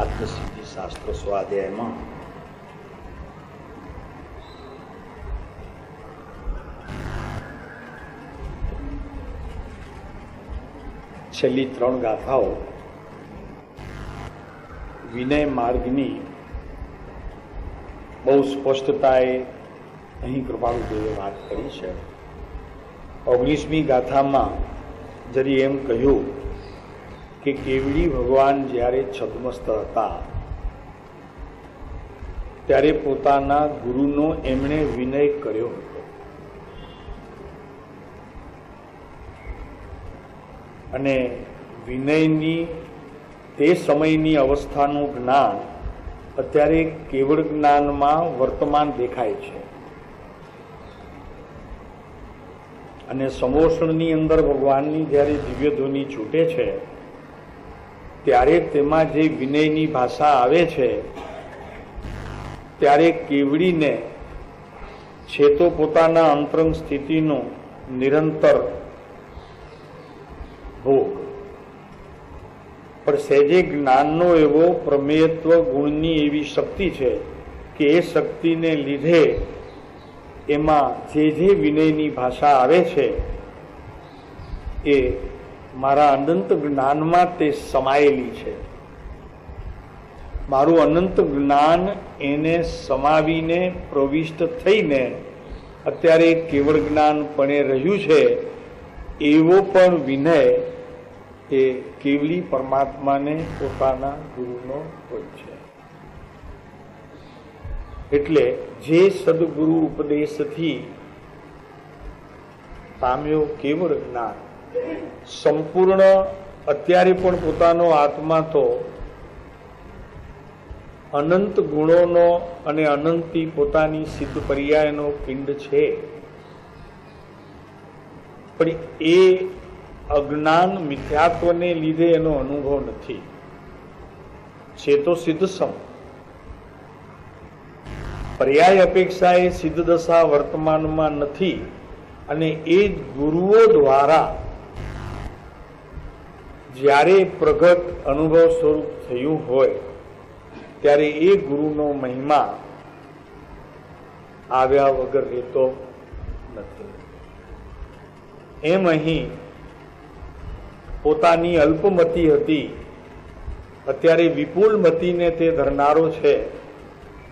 આત્મસિદ્ધિ શાસ્ત્ર સ્વાધ્યાયમાં છેલ્લી 3 ગાથાઓ વિનય માર્ગની બહુ સ્પષ્ટતાએ અહીં કૃપાળુદેવે વાત કરી છે. 19મી ગાથામાં જરી એમ કહ્યું કે કેવડી ભગવાન જ્યારે છદ્મસ્ત હતા ત્યારે પોતાના ગુરુનો એમણે વિનય કર્યો હતો અને વિનયની તે સમયની અવસ્થાનું જ્ઞાન અત્યારે કેવળ જ્ઞાનમાં વર્તમાન દેખાય છે અને સમોષણની અંદર ભગવાનની જ્યારે દિવ્ય ધ્વનિ છૂટે છે ત્યારે તેમાં જે વિનયની ભાષા આવે છે ત્યારે કેવડીને છે તો પોતાના અંતરંગ સ્થિતિનું નિરંતર ભોગ, પણ સહેજે જ્ઞાનનો એવો પ્રમેયત્વ ગુણની એવી શક્તિ છે કે એ શક્તિને લીધે એમાં જે વિનયની ભાષા આવે છે એ મારા અનંત જ્ઞાનમાં તે સમાયેલી છે. મારું અનંત જ્ઞાન એને સમાવીને પ્રવિષ્ટ થઈને અત્યારે કેવળ જ્ઞાનપણે રહ્યું છે. એવો પણ વિનય એ કેવલી પરમાત્માને પોતાના ગુરુનો હોય છે. એટલે જે સદગુરુ ઉપદેશથી પામ્યો કેવળ જ્ઞાન સંપૂર્ણ અત્યારે પણ પોતાનો આત્મા તો અનંત ગુણોનો અને અનંતી પોતાની સિદ્ધ પર્યાયનો પિંડ છે, પણ એ અજ્ઞાન મિથ્યાત્વને લીધે એનો અનુભવ નથી. છે તો સિદ્ધ સમ, પર્યાય અપેક્ષા એ સિદ્ધ દશા વર્તમાનમાં નથી અને એ જ ગુરુઓ દ્વારા જ્યારે પ્રગટ અનુભવ સ્વરૂપ થયું હોય ત્યારે એ ગુરુનો મહિમા આવ્યા વગર રહેતો નથી. એમ અહીં પોતાની અલ્પમતી હતી, અત્યારે વિપુલ મતીને તે ધરનારો છે.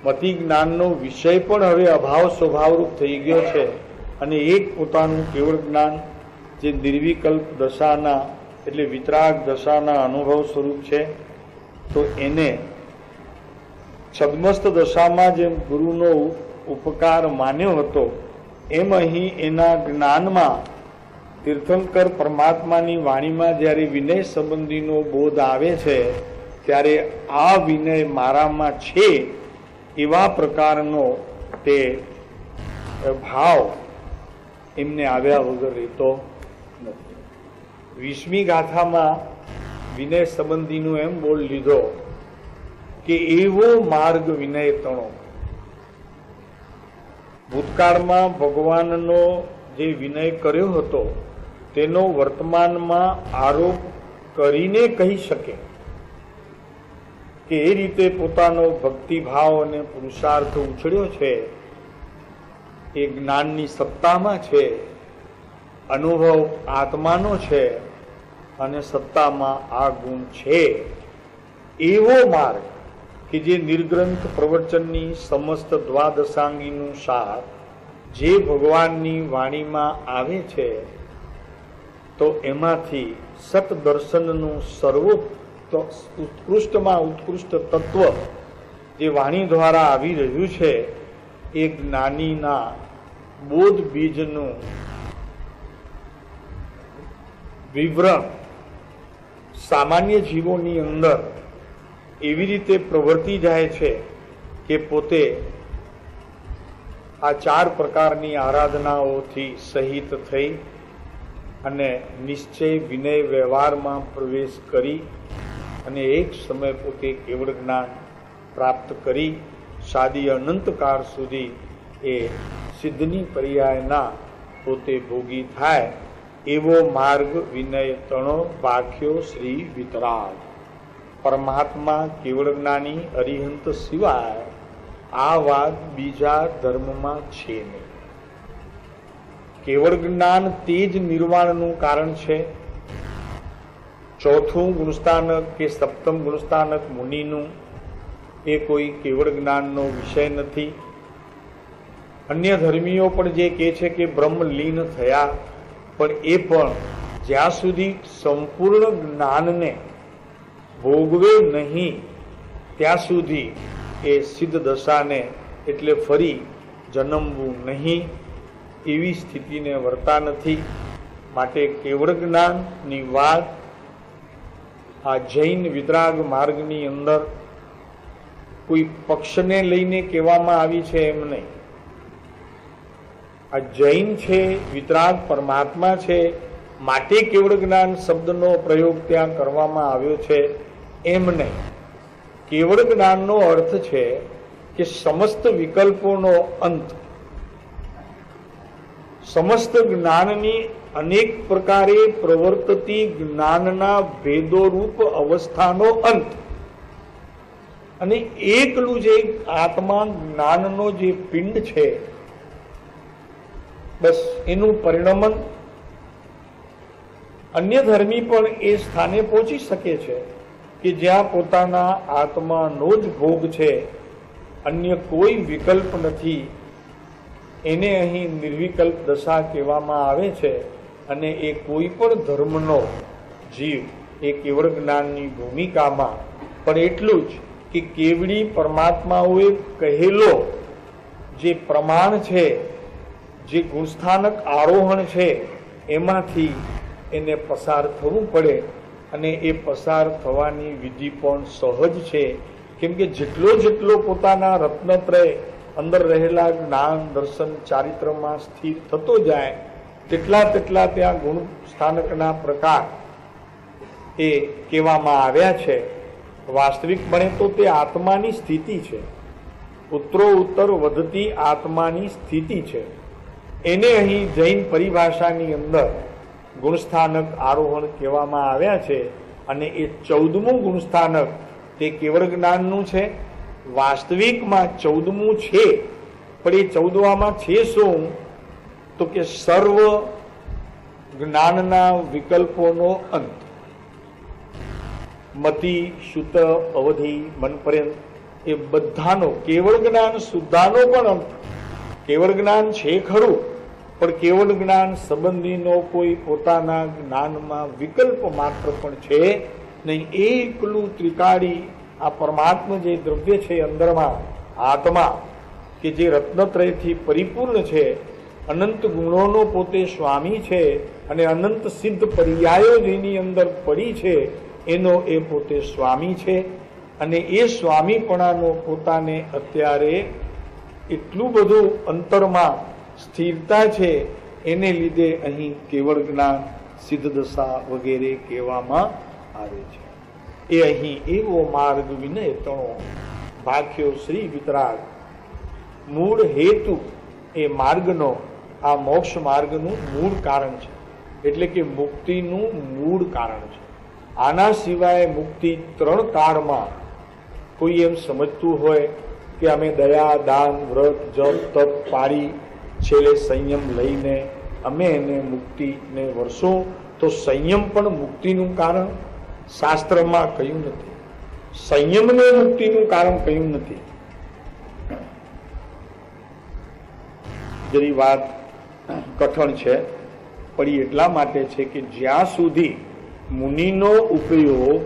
મતિ જ્ઞાનનો વિષય પણ હવે અભાવ સ્વભાવરૂપ થઈ ગયો છે અને એક પોતાનું કેવળ જ્ઞાન જે નિર્વિકલ્પ દશાના એટલે વિતરાગ દશાના અનુભવ સ્વરૂપ છે. તો એને છદ્મસ્ત દશામાં જેમ ગુરુનો ઉપકાર માન્યો હતો એમ અહીં એના જ્ઞાનમાં તીર્થંકર પરમાત્માની વાણીમાં જ્યારે વિનય સંબંધીનો બોધ આવે છે ત્યારે આ વિનય મારામાં છે એવા પ્રકારનો તે ભાવ એમને આવ્યા વગર રહેતો નથી. 20મી ગાથામાં વિનય સંબંધીનો એમ બોલ લીધો કે એવો માર્ગ વિનય તણો. ભૂતકાળમાં ભગવાનનો જે વિનય કર્યો હતો તેનો વર્તમાનમાં આરોપ કરીને કહી શકે કે એ રીતે પોતાનો ભક્તિભાવ અને પુરુષાર્થ ઉછળ્યો છે, એ જ્ઞાનની સત્તામાં છે, અનુભવ આત્માનો છે અને સત્તામાં આ ગુણ છે. એવો માર્ગ કે જે નિર્ગ્રંથ પ્રવચનની સમસ્ત દ્વાદશાંગીનું સાર જે ભગવાનની વાણીમાં આવે છે તો એમાંથી સતદર્શનનું ઉત્કૃષ્ટમાં ઉત્કૃષ્ટ તત્વ જે વાણી દ્વારા આવી રહ્યું છે એ જ્ઞાનીના બોધ બીજનું વિવરણ સામાન્ય જીવોની અંદર એવી રીતે પ્રવર્તી જાય છે કે પોતે આ 4 પ્રકારની આરાધનાઓથી સહિત થઈ અને નિશ્ચય વિનય વ્યવહારમાં પ્રવેશ કરી અને એક સમય પોતે કેવળ જ્ઞાન પ્રાપ્ત કરી સાદી અનંતકાળ સુધી એ સિદ્ધની પર્યાયના પોતે ભોગી થાય એવો માર્ગ વિનય તણો બાખ્યો શ્રી વિતરાગ. પરમાત્મા કેવળ જ્ઞાની અરિહંત સિવાય આ વાત બીજા ધર્મમાં છે નહીં. કેવળ જ્ઞાન તે જ નિર્વાણનું કારણ છે. ચોથું ગુણસ્થાનક કે સપ્તમ ગુણસ્થાનક મુનિનું એ કોઈ કેવળ જ્ઞાનનો વિષય નથી. અન્ય ધર્મીઓ પણ જે કહે છે કે બ્રહ્મ લીન થયા, પણ એ પણ જ્યાં સુધી સંપૂર્ણ જ્ઞાનને ભોગવે નહીં ત્યાં સુધી એ સિદ્ધ દશાને એટલે ફરી જન્મવું નહીં એવી સ્થિતિને વર્તા નથી. માટે કેવળ જ્ઞાનની વાત આ જૈન વિતરાગ માર્ગની અંદર કોઈ પક્ષને લઈને કહેવામાં આવી છે એમ નહીં. આ જૈન છે, વિતરાગ પરમાત્મા છે, માટે કેવળ જ્ઞાન શબ્દનો પ્રયોગ ત્યાં કરવામાં આવ્યો છે એમ નહીં. કેવળ જ્ઞાનનો અર્થ છે કે સમસ્ત વિકલ્પોનો અંત, સમસ્ત જ્ઞાનની અનેક પ્રકારે પ્રવર્તતી જ્ઞાનના ભેદોરૂપ અવસ્થાનો અંત, અને એકલું જે આત્મા જ્ઞાનનો જે પિંડ છે બસ એનું પરિણમન. અન્ય ધર્મી પણ એ સ્થાને પહોંચી શકે છે કે જ્યાં પોતાના આત્માનો જ ભોગ છે, અન્ય કોઈ વિકલ્પ નથી. એને અહીં નિર્વિકલ્પ દશા કહેવામાં આવે છે. અને એ કોઈ પણ ધર્મનો જીવ એ કેવળ જ્ઞાનની ભૂમિકામાં પણ એટલું જ કે કેવડી પરમાત્માઓએ કહેલો જે પ્રમાણ છે, જે ગુણસ્થાનક આરોહણ છે, એમાંથી એને પસાર થવું પડે. અને એ પસાર થવાની વિધિ પણ સહજ છે. કેમ કે જેટલો પોતાના રત્નત્રય અંદર રહેલા જ્ઞાન દર્શન ચારિત્રમાં સ્થિર થતો જાય તેટલા ત્યાં ગુણ સ્થાનકના પ્રકાર એ કહેવામાં આવ્યા છે. વાસ્તવિકપણે તો તે આત્માની સ્થિતિ છે, ઉત્તરોત્તર વધતી આત્માની સ્થિતિ છે. એને અહીં જૈન પરિભાષાની અંદર ગુણસ્થાનક આરોહણ કહેવામાં આવ્યા છે. અને એ 14મું ગુણસ્થાનક તે કેવળ જ્ઞાનનું છે. વાસ્તવિકમાં 14મું છે, પણ એ 14માં છે શું? તો કે સર્વ જ્ઞાનના વિકલ્પોનો અંત. મતિ, શુદ્ધ, અવધિ, મન પર્યંત એ બધાનો, કેવળ જ્ઞાન શુદ્ધાનો પણ અંત. કેવળ જ્ઞાન છે ખરું, પણ કેવળ જ્ઞાન સંબંધીનો કોઈ પોતાના જ્ઞાનમાં વિકલ્પ માત્ર પણ છે નહીં. એકલું ત્રિકાળી આ પરમાત્મા જે દ્રવ્ય છે અંદરમાં આત્મા, કે જે રત્નત્રયથી પરિપૂર્ણ છે, અનંત ગુણોનો પોતે સ્વામી છે, અને અનંત સિદ્ધ પર્યાયો જેની અંદર પડી છે એનો એ પોતે સ્વામી છે. અને એ સ્વામીપણાનો પોતાને અત્યારે એટલું બધું અંતરમાં સ્થિરતા છે, એને લીધે અહીં કેવળ જ્ઞાન, સિદ્ધ દશા વગેરે કહેવામાં આવે છે. એ અહીં એવો માર્ગ વિનય તણો ભાખ્યો શ્રી વિતરાગ. મૂળ હેતુ એ માર્ગનો, આ મોક્ષ માર્ગનું મૂળ કારણ છે, એટલે કે મુક્તિનું મૂળ કારણ છે. આના સિવાય મુક્તિ 3 કાળમાં કોઈ એમ સમજતું હોય કે અમે દયા, દાન, વ્રત, જપ, તપ પાડી છેલ્લે સંયમ લઈને અમે એને મુક્તિને વરસો, તો સંયમ પણ મુક્તિનું કારણ શાસ્ત્રમાં કહ્યું નથી. સંયમને મુક્તિનું કારણ કહ્યું નથી. જરી વાત કઠણ છે, પણ એટલા માટે છે કે જ્યાં સુધી મુનિનો ઉપયોગ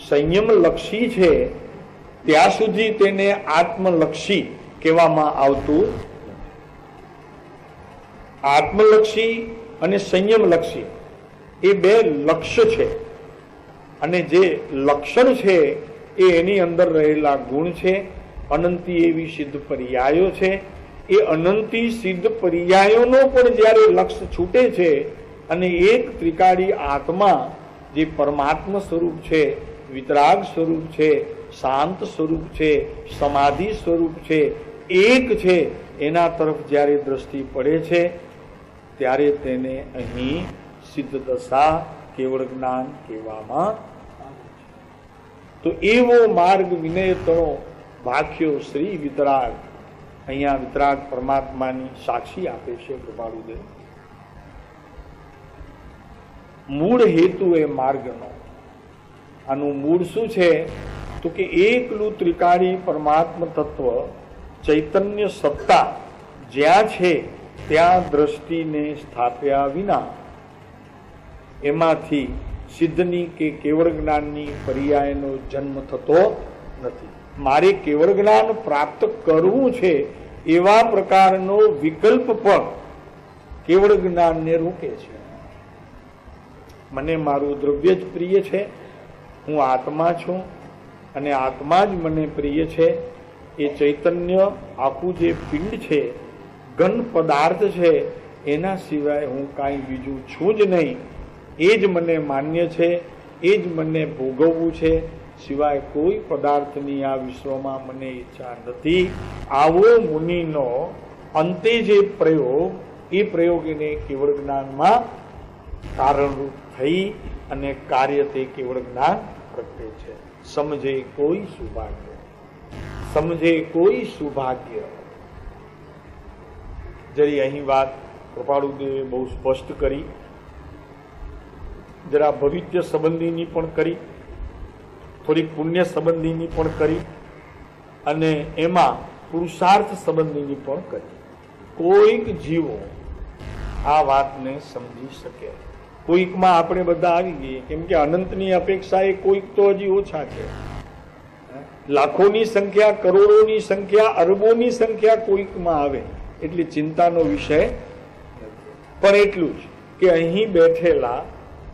સંયમલક્ષી છે ત્યાં સુધી તેને આત્મલક્ષી કહેવામાં આવતું. આત્મલક્ષી અને સંયમલક્ષી એ બે લક્ષ્ય છે, અને જે લક્ષણ છે એ એની અંદર રહેલા ગુણ છે. અનંતી એવી સિદ્ધ પર્યાયો છે. એ અનંતી સિદ્ધ પર્યાયોનો પણ જ્યારે લક્ષ્ય છૂટે છે અને એક ત્રિકાળી આત્મા જે પરમાત્મા સ્વરૂપ છે, વિતરાગ સ્વરૂપ છે, શાંત સ્વરૂપ છે, સમાધિ સ્વરૂપ છે, એક છે, એના તરફ જ્યારે દ્રષ્ટિ પડે છે ત્યારે તેને અહીં સિદ્ધ દશા કેવળ જ્ઞાન કહેવામાં આવે છે. તો તો એવો માર્ગ વિનયતણો ભાખ્યો શ્રી વિતરાગ. અહીંયા વિતરાગ પરમાત્માની સાક્ષી આપે છે કૃપાળુદેવ. મૂળ હેતુ એ માર્ગનો. આનું મૂળ શું છે તો કે એકલું ત્રિકાળી પરમાત્મ તત્વ ચૈતન્ય સત્તા જ્યાં છે ત્યાં દ્રષ્ટિને સ્થાપ્યા વિના એમાંથી સિદ્ધની કે કેવળ જ્ઞાનની પર્યાયનો જન્મ થતો નથી. મારે કેવળ જ્ઞાન પ્રાપ્ત કરવું છે એવા પ્રકારનો વિકલ્પ પણ કેવળ જ્ઞાનને રોકે છે. મને મારું દ્રવ્ય જ પ્રિય છે, હું આત્મા છું અને આત્મા જ મને પ્રિય છે. એ ચૈતન્ય આખું જે પિંડ છે, ઘન પદાર્થ છે, એના સિવાય હું કાંઈ બીજું છું જ નહીં. એ જ મને માન્ય છે, એ જ મને ભોગવવું છે, સિવાય કોઈ પદાર્થની આ વિશ્વમાં મને ઈચ્છા નથી. આવો મુનિનો અંતે જે પ્રયોગ, એ પ્રયોગ એને કેવળ જ્ઞાનમાં કારણરૂપ થઈ અને કાર્ય તે કેવળ જ્ઞાન પ્રગટે છે. સમજે કોઈ સૌભાગ્ય, સમજે કોઈ સૌભાગ્ય. જરી અહીં વાત કૃપાળુદેવે બહુ સ્પષ્ટ કરી, જરા ભવિષ્ય સંબંધીની પણ કરી, થોડીક પુણ્ય સંબંધીની પણ કરી અને એમાં પુરુષાર્થ સંબંધીની પણ કરી. કોઈક જીવો આ વાતને સમજી શકે. કોઈકમાં આપણે બધા આવી ગઈએ, કેમ કે અનંતની અપેક્ષા એ કોઈક તો હજી ઓછા છે. લાખોની સંખ્યા, કરોડોની સંખ્યા, અરબોની સંખ્યા કોઈકમાં આવે એટલે ચિંતાનો વિષય પણ એટલું જ કે અહીં બેઠેલા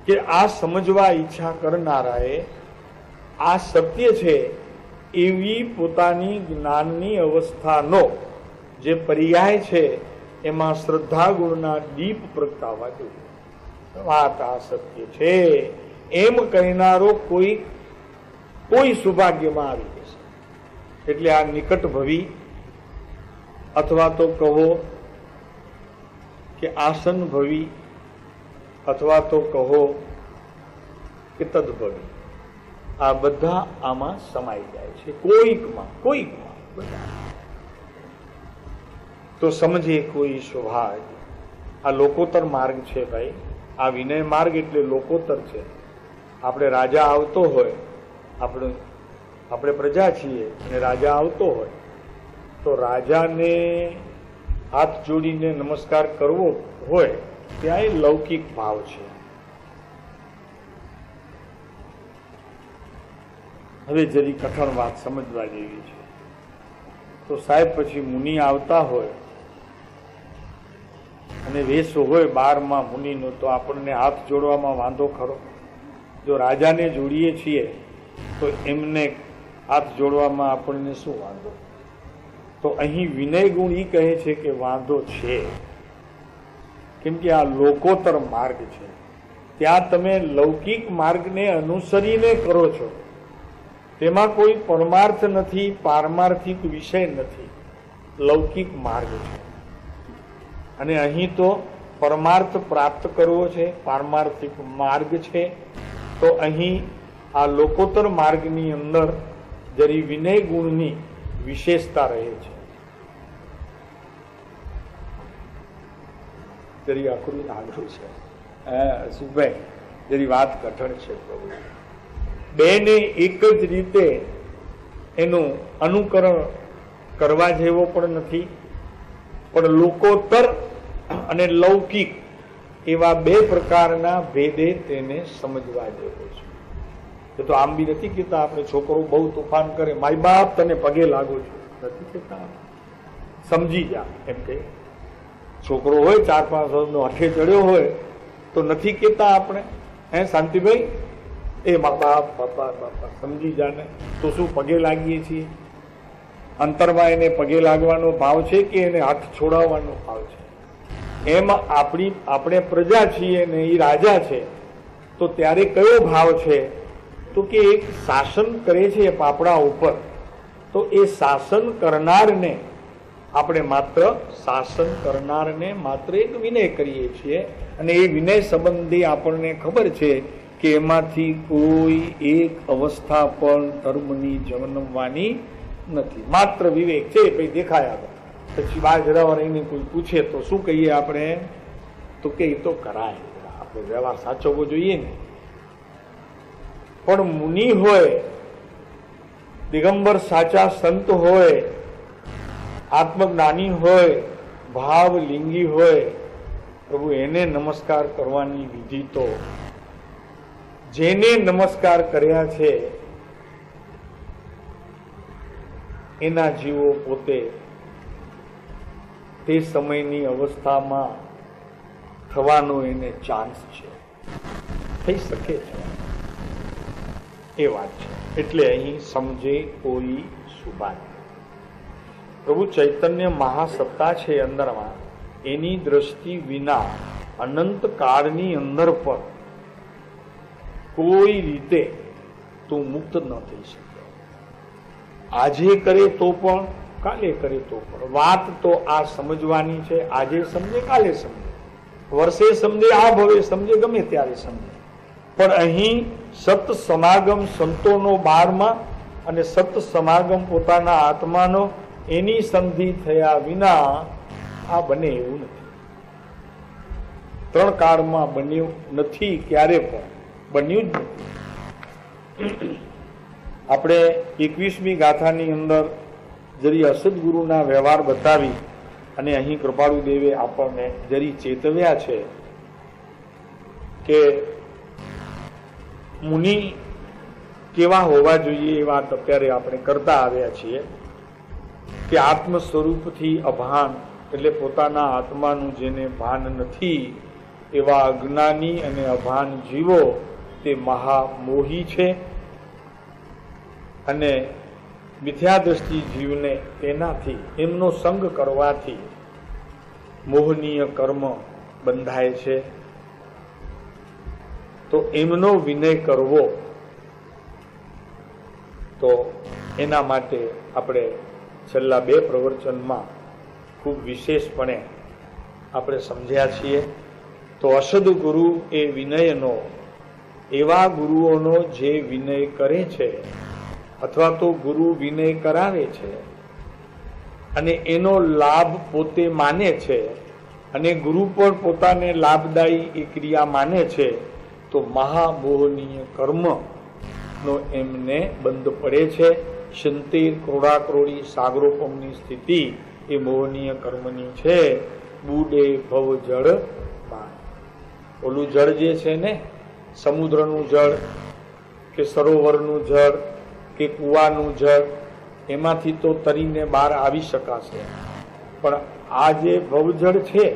કે આ સમજવા ઈચ્છા કરનારાએ આ સત્ય છે એવી પોતાની જ્ઞાનની અવસ્થાનો જે પર્યાય છે એમાં શ્રદ્ધા ગુણના દીપ પ્રગટાવવા જોઈએ. વાત આ સત્ય છે એમ કહેનારો કોઈ સૌભાગ્યમાં આવી જશે. એટલે આ નિકટ ભવી અથવા તો કહો કે આસન ભવી અથવા તો કહો કે તદભવી, આ બધા આમાં સમાઈ જાય છે. કોઈકમાં બધા. તો સમજે કોઈ સૌભાગ્ય. આ લોકોત્તર માર્ગ છે ભાઈ. આ વિનય માર્ગ એટલે લોકોત્તર છે. આપણે રાજા આવતો હોય, આપણે પ્રજા છીએ અને રાજા આવતો હોય તો રાજાને હાથ જોડીને નમસ્કાર કરવો હોય ત્યાં એ લૌકિક ભાવ છે. હવે જરી કઠણ વાત સમજવા જેવી છે. તો સાહેબ પછી મુનિ આવતા હોય અને વેશ હોય 12માં મુનિનો, તો આપણને હાથ જોડવામાં વાંધો ખરો? જો રાજાને જોડીએ છીએ તો એમને હાથ જોડવામાં આપણને શું વાંધો? તો અહીં વિનય ગુણ ઈ કહે છે કે વાંધો છે, કેમ કે આ લોકોત્તર માર્ગ છે. ત્યાં તમે લૌકિક માર્ગને અનુસરીને કરો છો, તેમાં કોઈ પરમાર્થ નથી, પારમાર્થિક વિષય નથી, લૌકિક માર્ગ છે. અને અહીં તો પરમાર્થ પ્રાપ્ત કરવો છે, પારમાર્થિક માર્ગ છે. તો અહીં આ લોકોત્તર માર્ગની અંદર જરી વિનય ગુણની વિશેષતા રહે છે. જરી આખું આગળ છે સુભાઈ, જરી વાત કઠણ છે પ્રભુ. બેને એક જ રીતે એનું અનુકરણ કરવા જેવો પણ નથી, પણ લોકોત્તર અને લૌકિક એવા બે પ્રકારના ભેદે તેને સમજવા જેવો છે. એ તો આમ બી નથી કહેતા આપણે છોકરો બહુ તોફાન કરે, માય બાપ તને પગે લાગુ છું, નથી કહેતા. સમજી જા એમ કે છોકરો હોય 4-5 વર્ષનો હઠે ચડ્યો હોય તો નથી કહેતા આપણે, હે શાંતિભાઈ એ બાપ બાપા બાપા સમજી જાને. તો શું પગે લાગીએ છીએ? અંતરમાં એને પગે લાગવાનો ભાવ છે કે એને હાથ છોડાવવાનો ભાવ છે? એમ આપણે પ્રજા છીએ ને એ રાજા છે, તો ત્યારે કયો ભાવ છે? તો કે એક શાસન કરે છે પાપડા ઉપર, તો એ શાસન કરનારને આપણે માત્ર એક વિનય કરીએ છીએ. અને એ વિનય સંબંધી આપણને ખબર છે કે એમાંથી કોઈ એક અવસ્થા પણ ધર્મની જન્મવાની નથી. માત્ર વિવેક છે, પછી દેખાયા પછી બાર જરાવાર રહીને કોઈ પૂછે તો શું કહીએ આપણે? તો કે એ તો કરાય, આપણે વ્યવહાર સાચવવો જોઈએ ને. પણ મુનિ હોય, દિગંબર સાચા સંત હોય, આત્મજ્ઞાની હોય, ભાવલિંગી હોય, પ્રભુ એને નમસ્કાર કરવાની વિધિ તો જેને નમસ્કાર કર્યા છે એના જીવો પોતે તે સમયની અવસ્થામાં થવાનો એને ચાન્સ છે, થઈ શકે છે, એ વાત છે. એટલે અહીં સમજે કોઈ સુબાન. પ્રભુ ચૈતન્ય મહાસત્તા છે અંદરમાં, એની દ્રષ્ટિ વિના અનંત કાળની અંદર પણ કોઈ રીતે તું મુક્ત ન થઈ શકે. આજે કરે તો પણ, કાલે કરે તો પણ. વાત તો આ સમજવાની છે. આજે સમજે, કાલે સમજે, વર્ષે સમજે, આ ભવે સમજે, ગમે ત્યારે સમજે. પણ અહીં સત સમાગમ સંતોનો 12માં અને સત સમાગમ પોતાના આત્માનો, એની સંધિ થયા વિના આ બને એવું નથી. 3 કાળમાં બન્યું નથી, ક્યારે પણ બન્યું જ નથી. આપણે 21મી ગાથાની અંદર જરી અસદગુરુના વ્યવહાર બતાવી અને અહીં કૃપાળુ દેવે આપણને જરી ચેતવ્યા છે કે મુનિ કેવા હોવા જોઈએ. એ વાત અત્યારે આપણે કરતા આવ્યા છીએ કે આત્મ સ્વરૂપથી અભાન, એટલે પોતાના આત્માનું જેને ભાન નથી એવા અજ્ઞાની અને અભાન જીવો તે મહામોહી છે. અને મિથ્યાદ્રષ્ટિ જીવને તેનાથી, એમનો સંગ કરવાથી મોહનીય કર્મ બંધાય છે. તો એમનો વિનય કરવો, તો એના માટે આપણે છેલ્લા 2 પ્રવચનમાં ખૂબ વિશેષપણે આપણે સમજ્યા છીએ. તો અસદ ગુરુ એ વિનયનો, એવા ગુરુઓનો જે વિનય કરે છે અથવા તો ગુરુ વિનય કરાવે છે અને એનો લાભ પોતે માને છે અને ગુરુ પણ પોતાને લાભદાયી એ ક્રિયા માને છે, તો મહામોહનીય કર્મ નો એમને બંધ પડે છે. શંતિર ક્રોડાક્રોડી સાગરોપમની સ્થિતિ એ મોહનીય કર્મની છે. બુડે ભવ જળ પાન. ઓલું જળ જે છે ને, સમુદ્રનું જળ કે સરોવરનું જળ કે કુવાનું જળ, એમાંથી તો તરીને બહાર આવી શકાશે. પણ આ જે ભવજળ છે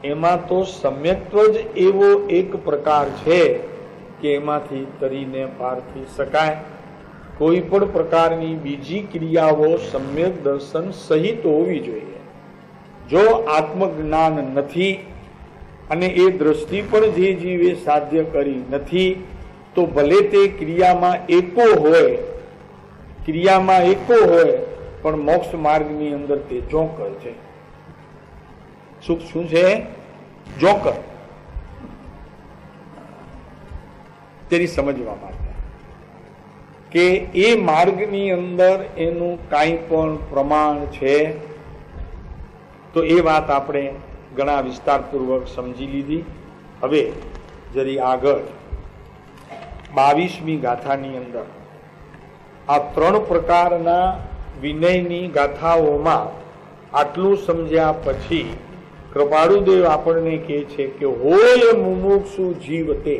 એમાં તો સમ્યક્ત્વ જ એવો એક પ્રકાર છે કે એમાંથી તરીને પાર થઈ શકાય. કોઈ પણ પ્રકારની બીજી ક્રિયાઓ સમ્યક દર્શન સહિત હોવી જોઈએ. જો આત્મજ્ઞાન નથી અને એ દ્રષ્ટિ પણ જે જીવે સાધ્ય કરી નથી, તો ભલે તે ક્રિયામાં એકો હોય, પણ મોક્ષ માર્ગની અંદર તે જોકર છે. શું છે? જોકર. તેની સમજવા માટે કે એ માર્ગની અંદર એનું કાંઈ પણ પ્રમાણ છે, તો એ વાત આપણે ઘણા વિસ્તારપૂર્વક સમજી લીધી. હવે જરી આગળ 22મી ગાથાની અંદર આ 3 પ્રકારના વિનયની ગાથાઓમાં આટલું સમજ્યા પછી કૃપાળુદેવ આપણને કહે છે કે હોય મુમુક્ષુ જીવ તે,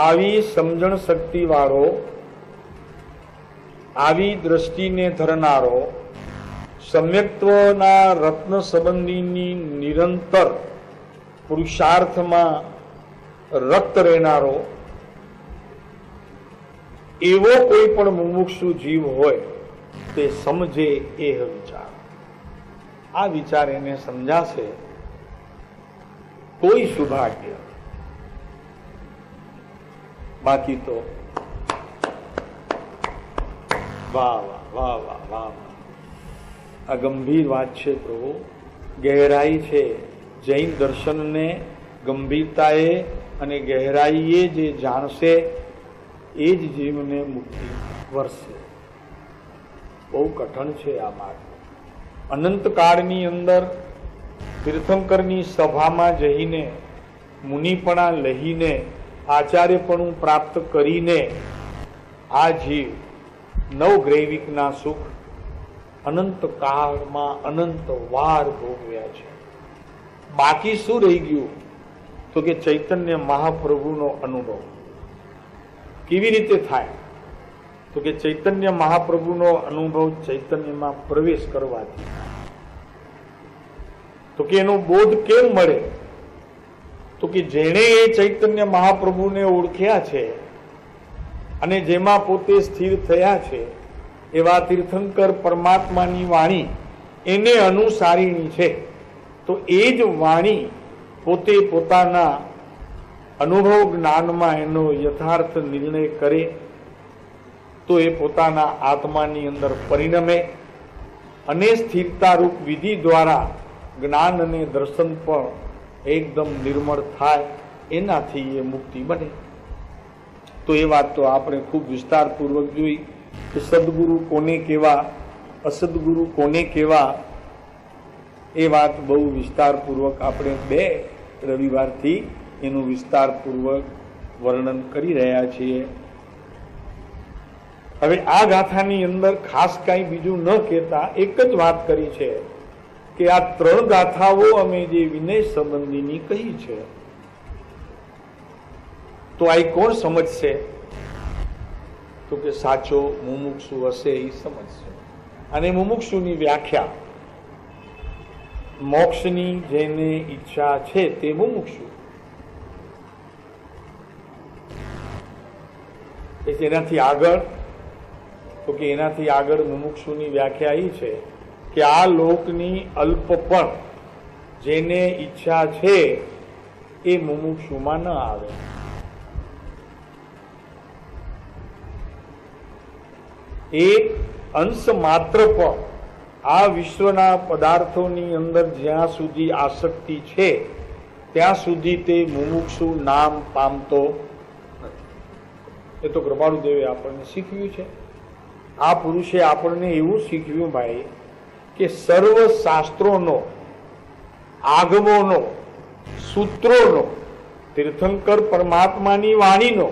આવી સમજણ શક્તિ વાળો, આવી દ્રષ્ટિને ધરનારો, સમ્યક્ત્વના રત્ન સંબંધીની નિરંતર પુરુષાર્થમાં રક્ત રહેનારો એવો કોઈ પણ મુમુક્ષુ જીવ હોય તે સમજે એ વિચાર. આ વિચાર એને સમજાશે કોઈ સૌભાગ્ય. બાકી તો વાહ વાહ વાહ વાહ વાહ. આ ગંભીર વાત છે પ્રભુ, ગહેરાઈ છે. જૈન દર્શનને ગંભીરતાએ અને ગહેરાઈએ જે જાણશે એ જ જીવને મુક્તિ વરસે. બહુ કઠણ છે આ માર્ગ. અનંતકાળની અંદર તીર્થંકરની સભામાં જઈને મુનિપણા લહીને આચાર્યપણું પ્રાપ્ત કરીને આ જીવ નવગ્રૈવિકના સુખ અનંત કાળમાં અનંત વાર ભોગવ્યા છે. બાકી શું રહી ગયું? તો કે ચૈતન્ય મહાપ્રભુનો અનુભવ. કેવી રીતે થાય? તો કે ચૈતન્ય મહાપ્રભુનો અનુભવ ચૈતન્યમાં પ્રવેશ કરવાથી. તો કે એનો બોધ કેમ મળે? તો કે જેણે એ ચૈતન્ય મહાપ્રભુને ઓળખ્યા છે અને જેમાં પોતે સ્થિર થયા છે એવા તીર્થંકર પરમાત્માની વાણી એને અનુસારીણી છે. તો એ જ વાણી પોતે પોતાના અનુભવ જ્ઞાનમાં એનો યથાર્થ નિર્ણય કરે તો એ પોતાના આત્માની અંદર પરિણમે અને સ્થિરતારૂપ વિધિ દ્વારા જ્ઞાન અને દર્શન પણ એકદમ નિર્મળ થાય, એનાથી એ મુક્તિ બને. તો એ વાત તો આપણે ખૂબ વિસ્તારપૂર્વક જોઈ કે સદગુરુ કોને કેવા, અસદગુરુ કોને કેવા, એ વાત બહુ વિસ્તારપૂર્વક આપણે 2 રવિવારથી એનું વિસ્તારપૂર્વક વર્ણન કરી રહ્યા છીએ. હવે આ ગાથાની અંદર ખાસ કાંઈ બીજું ન કહેતા એક જ વાત કરી છે કે આ 3 ગાથાઓ અમે જે વિનય સંબંધીની કહી છે, તો આ કોણ સમજશે? તો કે સાચો મુમુક્ષુ હશે એ સમજશે. અને મુમુક્ષુની વ્યાખ્યા મોક્ષની જેને ઈચ્છા છે તે મુમુક્ષુ. એનાથી આગળ તો કે એનાથી આગળ મુમુક્ષુની વ્યાખ્યા એ છે કે આ લોકની અલ્પ પણ જેને ઈચ્છા છે એ મુમુક્ષુમાં ન આવે. એ અંશ માત્ર પણ આ વિશ્વના પદાર્થોની અંદર જ્યાં સુધી આસક્તિ છે ત્યાં સુધી તે મુમુક્ષુ નામ પામતો નથી. એ તો કૃપાળુદેવે આપણને શીખવ્યું છે. આ પુરુષે આપણને એવું શીખવ્યું ભાઈ કે સર્વ શાસ્ત્રોનો, આગમોનો, સૂત્રોનો, તીર્થંકર પરમાત્માની વાણીનો,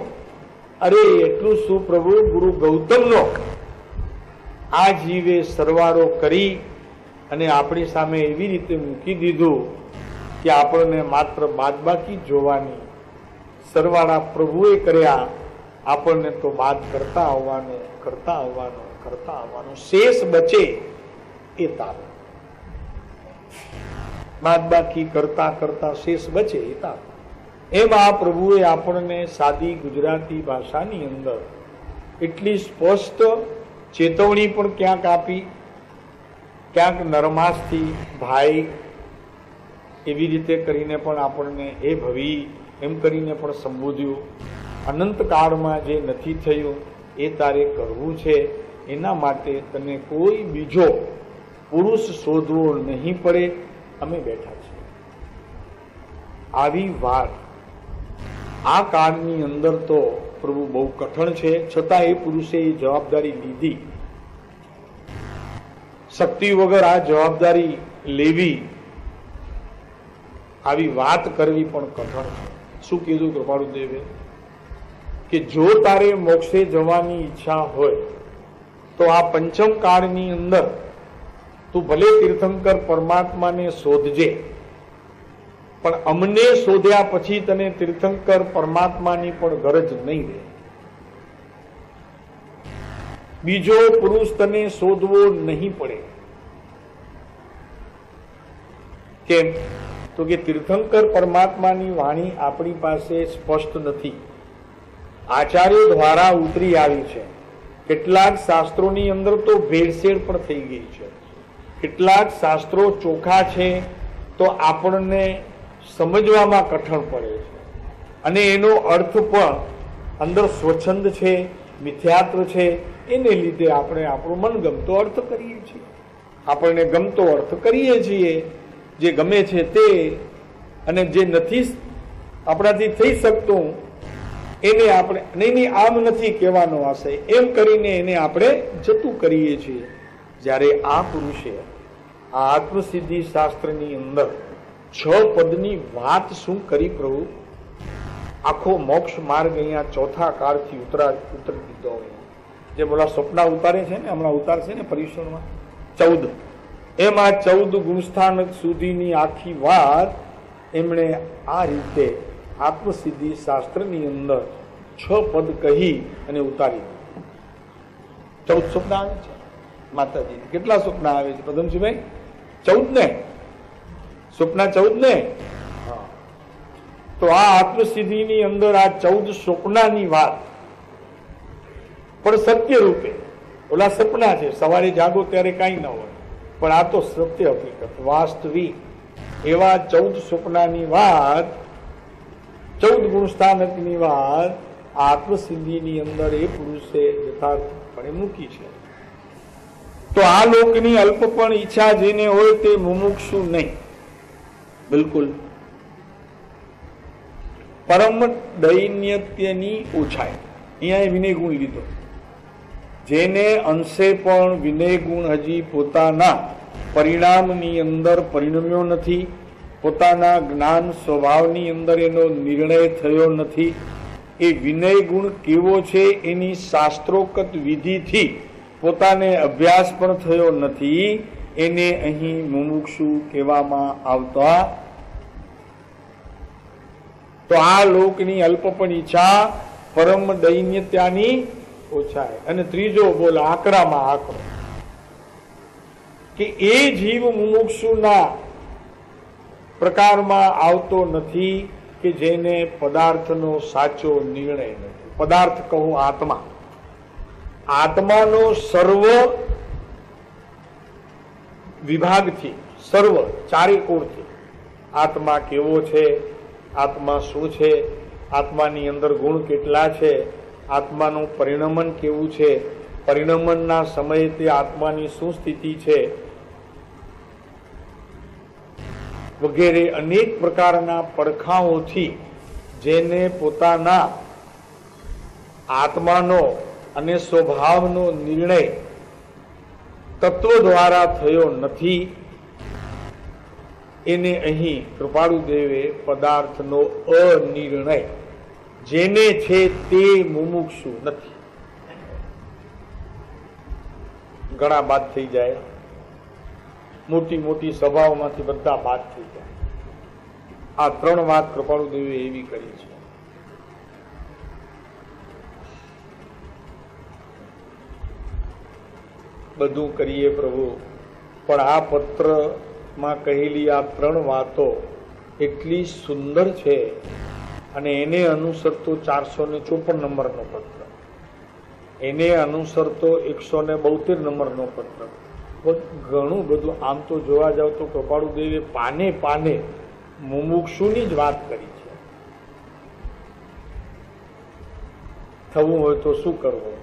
અરે એટલું શું પ્રભુ ગુરુ ગૌતમનો આ જીવે સરવાળો કરી અને આપણી સામે એવી રીતે મૂકી દીધું કે આપણને માત્ર બાદબાકી જોવાની. સરવાળા પ્રભુએ કર્યા, આપણને તો બાદ કરતા આવવાનું, કરતા આવવાનું, કરતા આવવાનું. શેષ બચે એ તારું. બાદબાકી કરતા કરતા શેષ બચે એ તારું. એમ આ પ્રભુએ આપણને સાદી ગુજરાતી ભાષાની અંદર એટલી સ્પષ્ટ ચેતવણી પણ ક્યાંક આપી, ક્યાંક નરમાસથી ભાઈ એવી રીતે કરીને પણ આપણને એ ભવી એમ કરીને પણ સંબોધ્યું. અનંતકાળમાં જે નથી થયું એ તારે કરવું છે, એના માટે તને કોઈ બીજો પુરુષ શોધવો નહીં પડે, અમે બેઠા છીએ. આવી વાત આ કાળની અંદર તો પ્રભુ બહુ કઠણ છે, છતાં એ પુરુષે એ જવાબદારી લીધી. શક્તિ વગર આ જવાબદારી લેવી, આવી વાત કરવી પણ કઠણ છે. શું કીધું કૃપાળુદેવે કે જો તારે મોક્ષે જવાની ઈચ્છા હોય તો આ પંચમ કાળની અંદર તું ભલે તીર્થંકર પરમાત્માને શોધજે, પણ અમને શોધ્યા પછી તને તીર્થંકર પરમાત્માની પણ ગરજ નહીં રહે. બીજો પુરુષ તને શોધવો નહીં પડે. કેમ? તો કે તીર્થંકર પરમાત્માની વાણી આપણી પાસે સ્પષ્ટ નથી, આચાર્યો દ્વારા ઉતરી આવી છે. કેટલાક શાસ્ત્રોની અંદર તો ભેળસેળ પણ થઈ ગઈ છે. કેટલાક શાસ્ત્રો ચોખ્ખા છે તો આપણને સમજવામાં કઠણ પડે છે, અને એનો અર્થ પણ અંદર સ્વચ્છંદ છે, મિથ્યાત્વ છે. એને લીધે આપણે આપણો મનગમતો અર્થ કરીએ છીએ, આપણને ગમતો અર્થ કરીએ છીએ, જે ગમે છે તે. અને જે નથી આપણાથી થઈ શકતું એને આપણે નહીં આમ નથી કહેવાનો આશય, એમ કરીને એને આપણે જતું કરીએ છીએ. જ્યારે આ પુરુષે આ આત્મસિદ્ધિ શાસ્ત્રની અંદર 6 પદની વાત શું કરી પ્રભુ, આખો મોક્ષ માર્ગ અહીંયા ચોથા કાળથી ઉતરી દીધો. જે બોલા સ્વપ્ના ઉતારે છે ને, હમણાં ઉતારશે ને પરિસરમાં 14, એમાં 14 ગુણસ્થાનક સુધીની આખી વાત એમણે આ રીતે આત્મસિદ્ધિ શાસ્ત્રની અંદર 6 પદ કહી અને ઉતારી. 14 સ્વપ્ન આવે છે માતાજી. કેટલા સ્વપ્ન આવે છે પદમસિંહભાઈ? 14 ને સ્વપ્ન 14 ને. તો આ આત્મસિદ્ધિની અંદર આ 14 સ્વપ્નાની વાત પણ સત્ય રૂપે, ઓલા સપના છે, સવારે જાગો ત્યારે કાંઈ ન હોય, પણ આ તો સત્ય હકીકત વાસ્તવિક એવા 14 સ્વપ્નાની વાત, 14 ગુણસ્થાનકની વાત આત્મસિદ્ધિની અંદર એ પુરુષે યથાર્થપણે મૂકી છે. તો આ લોકની અલ્પ પણ ઈચ્છા જેને હોય તે મુમુક્ષુ નહીં, બિલકુલ. પરમ દૈન્યત્યની ઓછાઈ, અહીંયા વિનય ગુણ લીધો. જેને અંશે પણ વિનય ગુણ હજી પોતાના પરિણામની અંદર પરિણમ્યો નથી, પોતાના જ્ઞાન સ્વભાવની અંદર એનો નિર્ણય થયો નથી, એ વિનય ગુણ કેવો છે એની શાસ્ત્રોક્ત વિધિથી પોતાને અભ્યાસ પણ થયો નથી, એને અહીં મુમુક્ષુ કહેવામાં આવતા. તો આ લોકની અલ્પ પણ ઈચ્છા, પરમ દૈન્યતાની ઓછાઈ. અને ત્રીજો બોલ આકરામાં આકરો, કે એ જીવ મુમુક્ષુના પ્રકારમાં આવતો નથી કે જેને પદાર્થનો સાચો નિર્ણય નથી. પદાર્થ કહું આત્મા, આત્માનો સર્વ વિભાગથી, સર્વ ચારે કોણથી આત્મા કેવો છે, આત્મા શું છે, આત્માની અંદર ગુણ કેટલા છે, આત્માનું પરિણમન કેવું છે, પરિણમનના સમયે તે આત્માની શું સ્થિતિ છે, વગેરે અનેક પ્રકારના પડખાઓથી જેને પોતાના આત્માનો અને સ્વભાવનો નિર્ણય તત્વ દ્વારા થયો નથી, એને અહીં કૃપાળુદેવે પદાર્થનો અનિર્ણય જેને છે તે મુમુક્ષુ નથી. ઘણા બાદ થઈ જાય, મોટી મોટી સભાઓમાંથી બધા બાદ થઈ જાય. આ 3 વાત કૃપાળુદેવે એવી કરી છે. બધું કરીએ પ્રભુ, પણ આ પત્રમાં કહેલી આ 3 વાતો એટલી સુંદર છે, અને એને અનુસરતો 454 નંબરનો પત્ર, એને અનુસરતો 172 નંબરનો પત્ર, ઘણું બધું. આમ તો જોવા જાવ તો કૃપાળુદેવે પાને પાને મુમુક્ષુની જ વાત કરી છે. થવું હોય તો શું કરવું,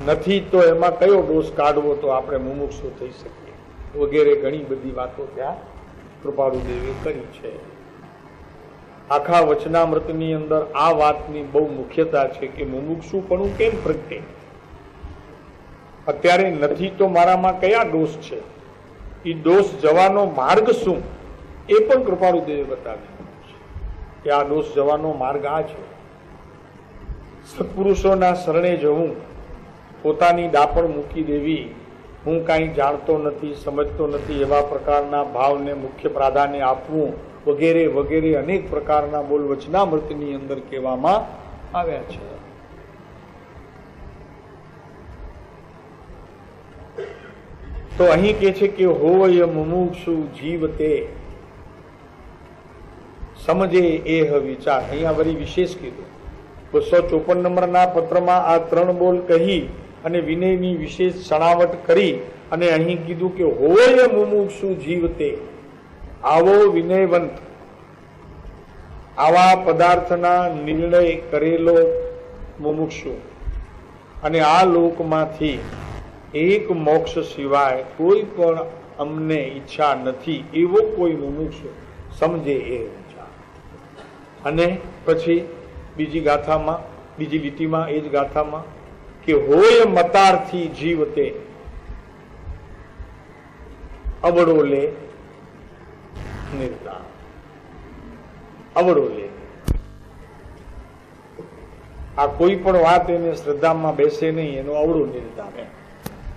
નથી તો એમાં કયો દોષ કાઢવો તો આપણે મુમુક્ષુ થઈ શકીએ, વગેરે ઘણી બધી વાતો ત્યાં કૃપાળુદેવે કરી છે. આખા વચનામૃતની અંદર આ વાતની બહુ મુખ્યતા છે કે મુમુક્ષુપણું કેમ પ્રગટે, અત્યારે નથી તો મારામાં કયા દોષ છે, એ દોષ જવાનો માર્ગ શું, એ પણ કૃપાળુદેવે બતાવ્યું છે કે આ દોષ જવાનો માર્ગ આ છે. સત્પુરુષોના શરણે જવું, પોતાની દાપણ મૂકી દેવી, હું કાંઈ જાણતો નથી, સમજતો નથી, એવા પ્રકારના ભાવને મુખ્ય પ્રાધાન્ય આપવું, વગેરે વગેરે અનેક પ્રકારના બોલ વચનામૃતની અંદર કહેવામાં આવ્યા છે. તો અહીં કે છે કે હોય મુમુક્ષુ જીવ તે સમજે એહ વિચાર. અહીંયા વળી વિશેષ કીધું. 254 નંબરના પત્રમાં આ 3 બોલ કહી અને વિનયની વિશેષ છણાવટ કરી અને અહીં કીધું કે હોય મુમુક્ષુ જીવ તે, આવો વિનયવંત, આવા પદાર્થના નિર્ણય કરેલો મુમુક્ષુ, અને આ લોકમાંથી એક મોક્ષ સિવાય કોઈ પણ અમને ઈચ્છા નથી એવો કોઈ મુમુક્ષુ સમજે એ વિચાર. અને પછી બીજી ગાથામાં, બીજી લીટીમાં એ જ ગાથામાં કે હોય મતારથી જીવતે અવળો લે નિર્દાન. અવળો લે, આ કોઈ પણ વાત એને શ્રદ્ધામાં બેસે નહીં, એનો અવળો નિર્ધાર.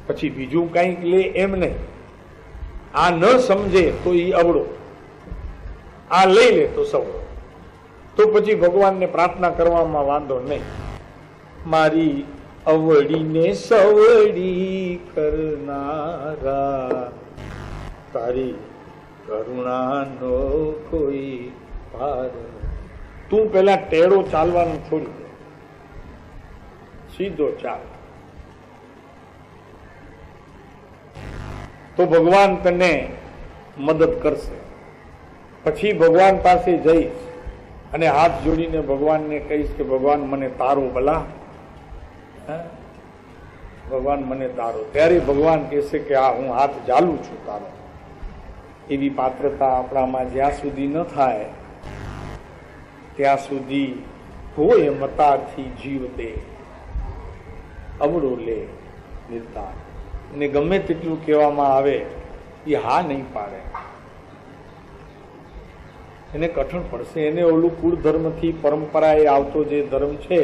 પછી બીજું કંઈક લે એમ નહીં. આ ન સમજે તો એ અવળો, આ લઈ લે તો સવળો. તો પછી ભગવાનને પ્રાર્થના કરવામાં વાંધો નહીં. મારી અવળીને સવળી કરનારા, તારી કરુણાનો કોઈ પાર. તું પેલા ટેડો ચાલવાનું છોડી દે, સીધો ચાલ, તો ભગવાન તને મદદ કરશે. પછી ભગવાન પાસે જઈશ અને હાથ જોડીને ભગવાનને કહીશ કે ભગવાન મને તારો ભલા, ભગવાન મને તારો. ત્યારે ભગવાન કહેશે કે આ હું હાથ ઝાલું છું તારો. એવી પાત્રતા આપણામાં જ્યાં સુધી ન થાય ત્યાં સુધી હોય મતારથી જીવતે અવળો લે નિર્ધાર. અને ગમે તેટલું કહેવામાં આવે એ હા નહીં પાડે, એને કઠણ પડશે. એને ઓલું કુળ ધર્મથી પરંપરાએ આવતો જે ધર્મ છે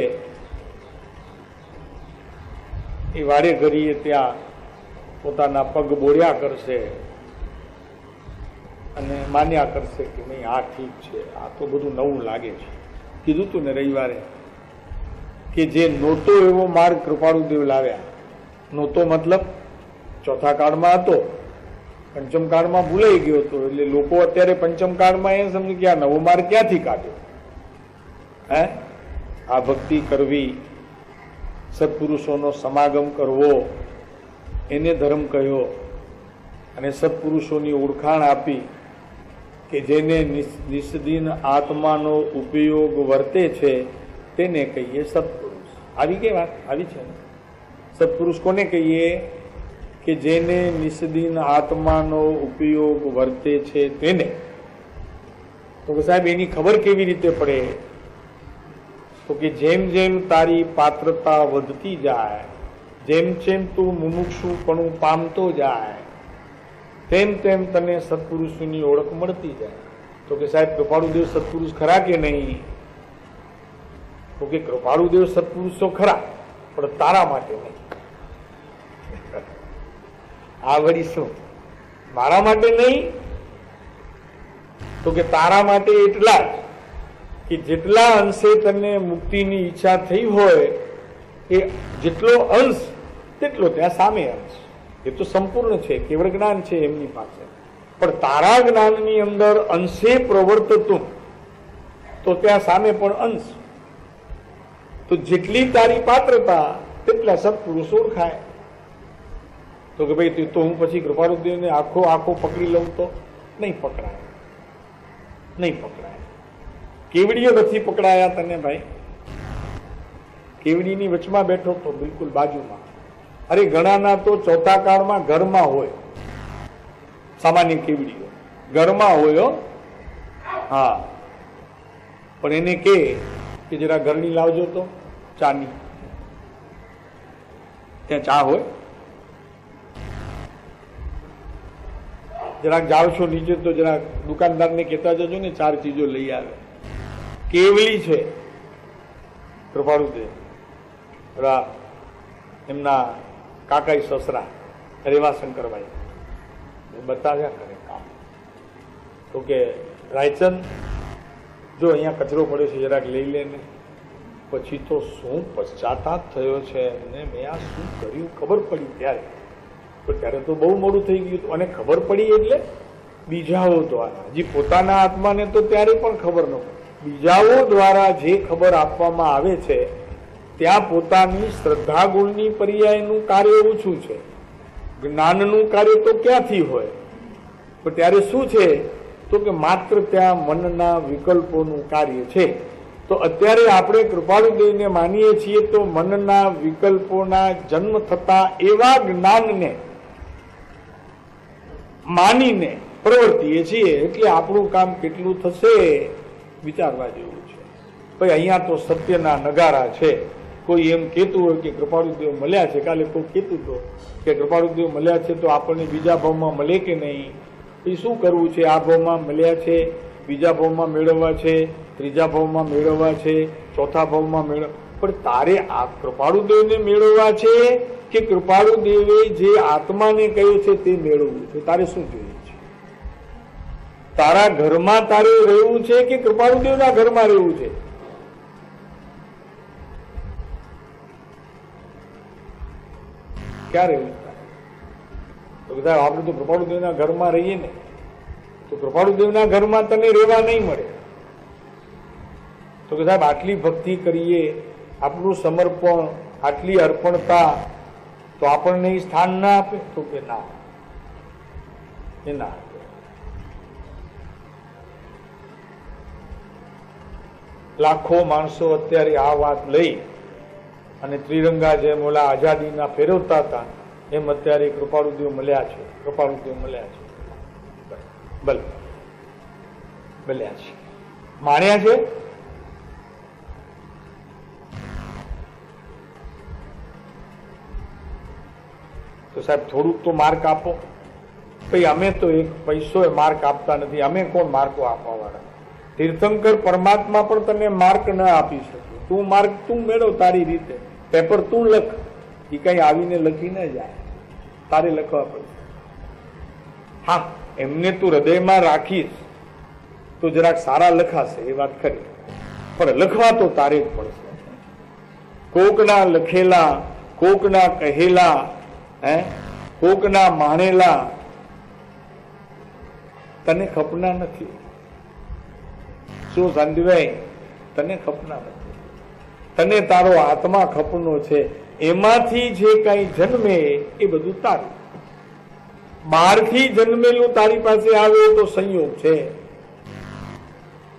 એ વારે ઘડીએ ત્યાં પોતાના પગ બોળ્યા કરશે અને માન્યા કરશે કે નહીં આ ઠીક છે, આ તો બધું નવું લાગે છે. કીધું તું ને રવિવારે કે જે નહોતો એવો માર્ગ કૃપાળુદેવ લાવ્યા. નહોતો મતલબ ચોથા કાળમાં હતો, પંચમ કાળમાં ભૂલાઈ ગયો હતો. એટલે લોકો અત્યારે પંચમ કાળમાં એ સમજી કે આ નવો માર્ગ ક્યાંથી કાઢ્યો. આ ભક્તિ કરવી, સત્પુરુષોનો સમાગમ કરવો, એને ધર્મ કહ્યો. અને સત્પુરુષોની ઓળખાણ આપી કે જેને નિસ્દિન આત્માનો ઉપયોગ વર્તે છે તેને કહીએ સત્પુરુષ. આવી કઈ વાત આવી છે? સત્પુરુષ કોને કહીએ? કે જેને નિસ્દિન આત્માનો ઉપયોગ વર્તે છે તેને. તો સાહેબ એની ખબર કેવી રીતે પડે? તો કે જેમ જેમ તારી પાત્રતા વધતી જાય, જેમ જેમ તું મુમુક્ષુપણું પામતો જાય, તેમ તેમ તને સત્પુરુષની ઓળખ મળતી જાય. તો કે સાહેબ કૃપાળુદેવ સત્પુરુષ ખરા કે નહીં? તો કે કૃપાળુદેવ સત્પુરુષ તો ખરા, પણ તારા માટે નહીં. આ વળી શું? મારા માટે નહીં? તો કે તારા માટે એટલા જ કે જેટલા અંશે તને મુક્તિની ઈચ્છા થઈ હોય એ જેટલો અંશ તેટલો ત્યાં સામે અંશ. એ તો સંપૂર્ણ છે, કેવળ જ્ઞાન છે એમની પાસે. પણ તારા જ્ઞાનની અંદર અંશે પ્રવર્તતું તો ત્યાં સામે પણ અંશ. તો જેટલી તારી પાત્રતા તેટલા સત્પુરુષ ઓળખાય. તો કે ભાઈ તો હું પછી કૃપાળુદેવને આખો આખો પકડી લઉં તો નહીં પકડાય, નહીં પકડાય. કેવડીઓ નથી પકડાયા તને ભાઈ. કેવડીની વચમાં બેઠો તો બિલકુલ બાજુમાં. અરે ઘણાના તો ચોથા કાળમાં ઘરમાં હોય, સામાન્ય કેવડીઓ ઘરમાં હોય. હા, પણ એને કે જરા ઘરની લાવજો તો ચાની. ત્યાં ચા હોય, જરાક જાવશો નીચે તો જરાક દુકાનદારને કહેતા જજો ને 4 ચીજો લઈ આવે. કેવલી છે કૃપાળુદેવ, એમના કાકા સસરા રેવાશંકરભાઈ બતાવ્યા કરે કામ. તો કે રાયચંદ જો અહીંયા કચરો પડ્યો છે જરાક લઈ લે ને. પછી તો શું પશ્ચાતાપ થયો છે ને મેં આ શું કર્યું ખબર પડી ત્યારે. તો ત્યારે તો બહુ મોડું થઈ ગયું. અને ખબર પડી એટલે બીજાઓ દ્વારા, હજી પોતાના આત્માને તો ત્યારે પણ ખબર ન પડે. બીજાઓ દ્વારા જે ખબર આપવામાં આવે છે ત્યાં પોતાની શ્રદ્ધા ગુણની પર્યાયનું કાર્ય ઓછું છે, જ્ઞાનનું કાર્ય તો ક્યાંથી હોય. પણ ત્યારે શું છે તો કે માત્ર ત્યાં મનના વિકલ્પોનું કાર્ય છે. તો અત્યારે આપણે કૃપાળુદેવને માનીએ છીએ તો મનના વિકલ્પોના જન્મ થતા એવા જ્ઞાનને માનીને પ્રવર્તીએ છીએ. એટલે આપણું કામ કેટલું થશે વિચારવા જેવું છે. ભાઈ અહીંયા તો સત્યના નગારા છે. કોઈ એમ કહેતું હોય કે કૃપાળુદેવ મળ્યા છે, કાલે કોઈ કહેતું તો કે કૃપાળુદેવ મળ્યા છે તો આપણને બીજા ભાવમાં મળે કે નહીં, એ શું કરવું છે? આ ભાવમાં મળ્યા છે, બીજા ભાવમાં મેળવવા છે, ત્રીજા ભાવમાં મેળવવા છે, ચોથા ભાવમાં મેળવ, પણ તારે આ કૃપાળુદેવને મેળવવા છે કે કૃપાળુદેવે જે આત્માને કહ્યું છે તે મેળવવું છે? તારે શું જોઈએ છે? તારા ઘરમાં તારે રહેવું છે કે કૃપાળુદેવના ઘરમાં રહેવું છે? ક્યાં રહેવું? તો બધા આપણે તો કૃપાળુદેવના ઘરમાં રહીએ ને, તો કૃપાળુદેવના ઘરમાં તને રહેવા નહીં મળે. તો કે સાહેબ આટલી ભક્તિ કરીએ, આપણું સમર્પણ, આટલી અર્પણતા, તો આપણને સ્થાન ના આપે? તો કે ના, એ ના આપે. લાખો માણસો અત્યારે આ વાત લઈ અને ત્રિરંગા જેમ ઓલા આઝાદીના ફેરવતા હતા એમ અત્યારે કૃપાળુદેવ મળ્યા છે, કૃપાળુદેવ મળ્યા છે, ભલે મળ્યા છે, માણ્યા છે. તો સાહેબ થોડુંક તો માર્ક આપો. ભાઈ અમે તો એક પૈસો માર્ક આપતા નથી, અમે કોણ માર્કો આપવા વાળા? તીર્થંકર પરમાત્મા પણ તને માર્ક ન આપી શકે. તું માર્ક તું મેળવ તારી રીતે, પેપર તું લખ, એ કઈ આવીને લખી ન જાય, તારે લખવા પડશે. હા, એમને તું હૃદયમાં રાખીશ તો જરાક સારા લખાશે, એ વાત ખરી, પણ લખવા તો તારે જ પડશે. કોકના લખેલા, કોકના કહેલા, કોકના માણેલા તને ખપના નથી. શું શાંતિભાઈ? તને ખપના નથી. તને તારો આત્મા ખપનો છે. એમાંથી જે કઈ જન્મે એ બધું તારું. બહારથી જન્મેલું તારી પાસે આવે તો સંયોગ છે,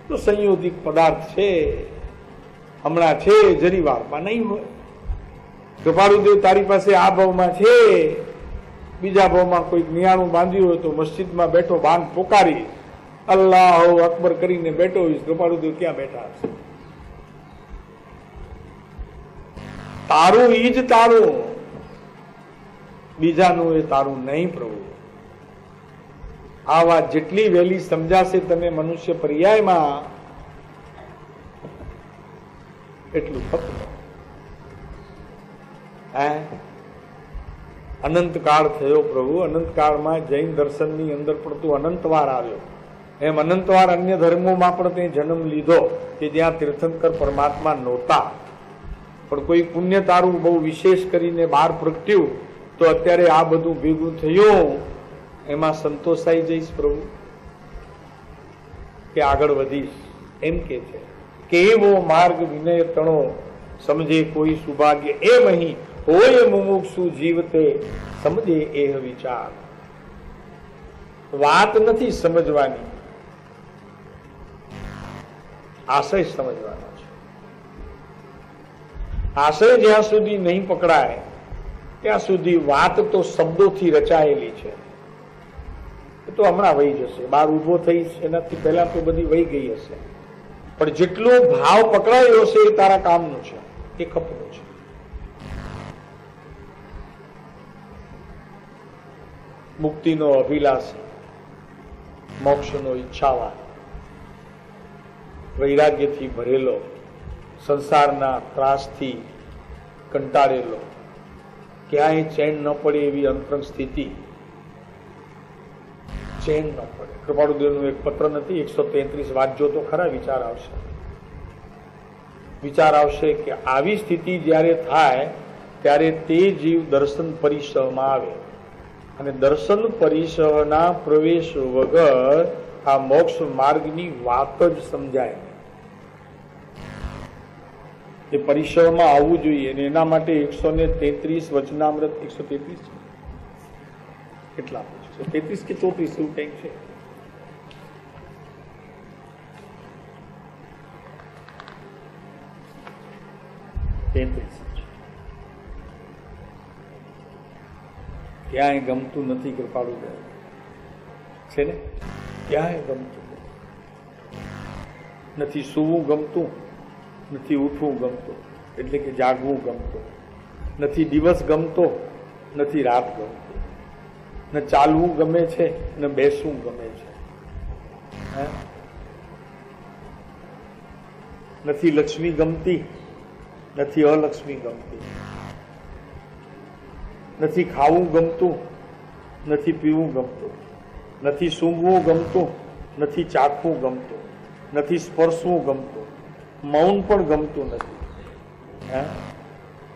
તો સંયોગિક પદાર્થ છે, હમણાં છે, જરી વારમાં નહીં હોય. કૃપાળુદેવ તારી પાસે આ ભાવમાં છે, બીજા ભાવમાં કોઈ નિયાણું બાંધ્યું હોય તો મસ્જિદમાં બેઠો બાંધ પોકારી અલ્લાહ અકબર કરીને બેઠો હોઈશ, કૃપાળુદેવ ક્યાં બેઠા હશે? તારું ઈ જ તારું, બીજાનું એ તારું નહીં પ્રભુ. આ વાત જેટલી વહેલી સમજાશે તને મનુષ્ય પર્યાયમાં, એટલું ખપનું. અનંતકાળ થયો પ્રભુ, અનંતકાળમાં જૈન દર્શનની અંદર પણ તું અનંતવાર આવ્યો. એમ અનંતવાર અન્ય ધર્મોમાં પણ તે જન્મ લીધો કે જ્યાં તીર્થંકર પરમાત્મા નહોતા, પણ કોઈ પુણ્ય તારું બહુ વિશેષ કરીને બહાર પ્રગટ્યું તો અત્યારે આ બધું ભેગું થયું. એમાં સંતોષાઈ જઈશ પ્રભુ કે આગળ વધીશ? એમ કે છે કે એવો માર્ગ વિનય તણો સમજે કોઈ સુભાગ્ય, એમ અહીં હોય મુમુક્ષુ જીવતે સમજે એહ વિચાર. વાત નથી સમજવાની, આશય સમજવાનો છે. આશય જ્યાં સુધી નહીં પકડાય ત્યાં સુધી વાત તો શબ્દોથી રચાયેલી છે. એ તો હમણાં વહી જશે, બહાર ઉભો થઈશ એનાથી પહેલા તો બધી વહી ગઈ હશે, પણ જેટલો ભાવ પકડાયો હશે એ તારા કામનું છે, એ ખપનું છે. મુક્તિનો અભિલાષ, મોક્ષનો ઈચ્છાવાન, વૈરાગ્યથી ભરેલો, સંસારના ત્રાસથી કંટાળેલો, ક્યાંય ચેન ન પડે એવી અંતરંગ સ્થિતિ, ચેન ન પડે. કૃપાળુદેવનું એક પત્ર નથી, 133 વાંચજો તો ખરા, વિચાર આવશે. વિચાર આવશે કે આવી સ્થિતિ જ્યારે થાય ત્યારે તે જીવ દર્શન પરિસરમાં આવે, અને દર્શન પરિસરના પ્રવેશ વગર આ મોક્ષ માર્ગની વાત જ સમજાય. એ પરિસરમાં આવવું જોઈએ, અને એના માટે 133 વચનામૃત, 133 કેટલા 33 કે 34 એવું કંઈક છે. ક્યાંય ગમતું નથી કૃપાળુદેવ છે ને, ક્યાંય ગમતું નથી. સૂવું ગમતું, નથી ઉઠવું ગમતું એટલે કે જાગવું ગમતું, નથી દિવસ ગમતો નથી રાત ગમતી, ન ચાલવું ગમે છે ન બેસવું ગમે છે, નથી લક્ષ્મી ગમતી નથી અલક્ષ્મી ગમતી, નથી ખાવું ગમતું નથી પીવું ગમતું, નથી સૂંઘવું ગમતું નથી ચાખવું ગમતું, નથી સ્પર્શવું ગમતું, મૌન પણ ગમતું નથી.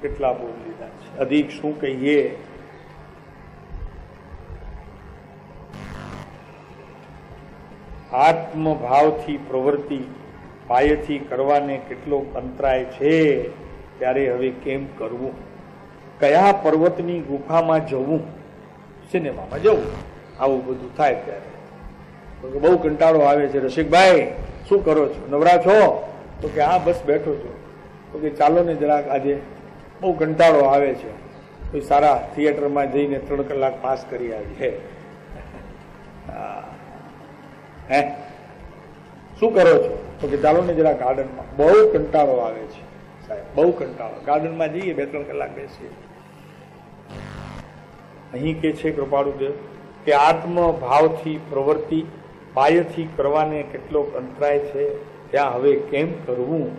કેટલા બોલ લીધા છે, અધિક શું કહીએ. આત્મભાવથી પ્રવૃત્તિ બાહ્યથી કરવાને કેટલો અંતરાય છે, ત્યારે હવે કેમ કરવું? કયા પર્વતની ગુફામાં જવું? સિનેમામાં જવું, આવું બધું થાય ત્યારે બહુ કંટાળો આવે છે. રસિકભાઈ શું કરો છો, નવરા છો? તો કે હા બસ બેઠો છો. તો કે ચાલો ને જરાક આજે બહુ કંટાળો આવે છે, કોઈ સારા થિયેટરમાં જઈને 3 કલાક પાસ કરી આવીએ. હે શું કરો છો? તો કે ચાલો ને જરા ગાર્ડનમાં, બહુ કંટાળો આવે છે સાહેબ, બહુ કંટાળો, ગાર્ડનમાં જઈએ 2-3 કલાક બેસીએ. અહીં કે છે કૃપાળુદેવ કે આત્મભાવથી પ્રવૃત્તિ બાહ્યથી કરવાને કેટલો અંતરાય છે, ત્યાં હવે કેમ કરવું?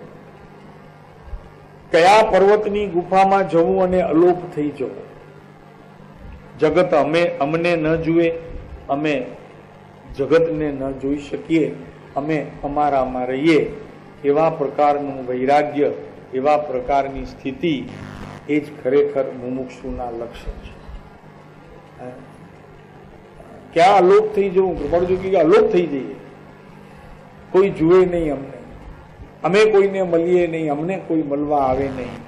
કયા પર્વતની ગુફામાં જવું અને અલોપ થઈ જવું? જગત અમને ન જુએ, અમે જગતને ન જોઈ શકીએ, અમે અમારામાં રહીએ, એવા પ્રકારનું વૈરાગ્ય, એવા પ્રકારની સ્થિતિ એ જ ખરેખર મુમુક્ષુના લક્ષણ છે. ક્યાં અલોપ થઈ જવું? કૃપાળુજી કે અલોપ થઈ જઈએ, કોઈ જુએ નહીં અમને, અમે કોઈને મળીએ નહીં, અમને કોઈ મળવા આવે નહીં.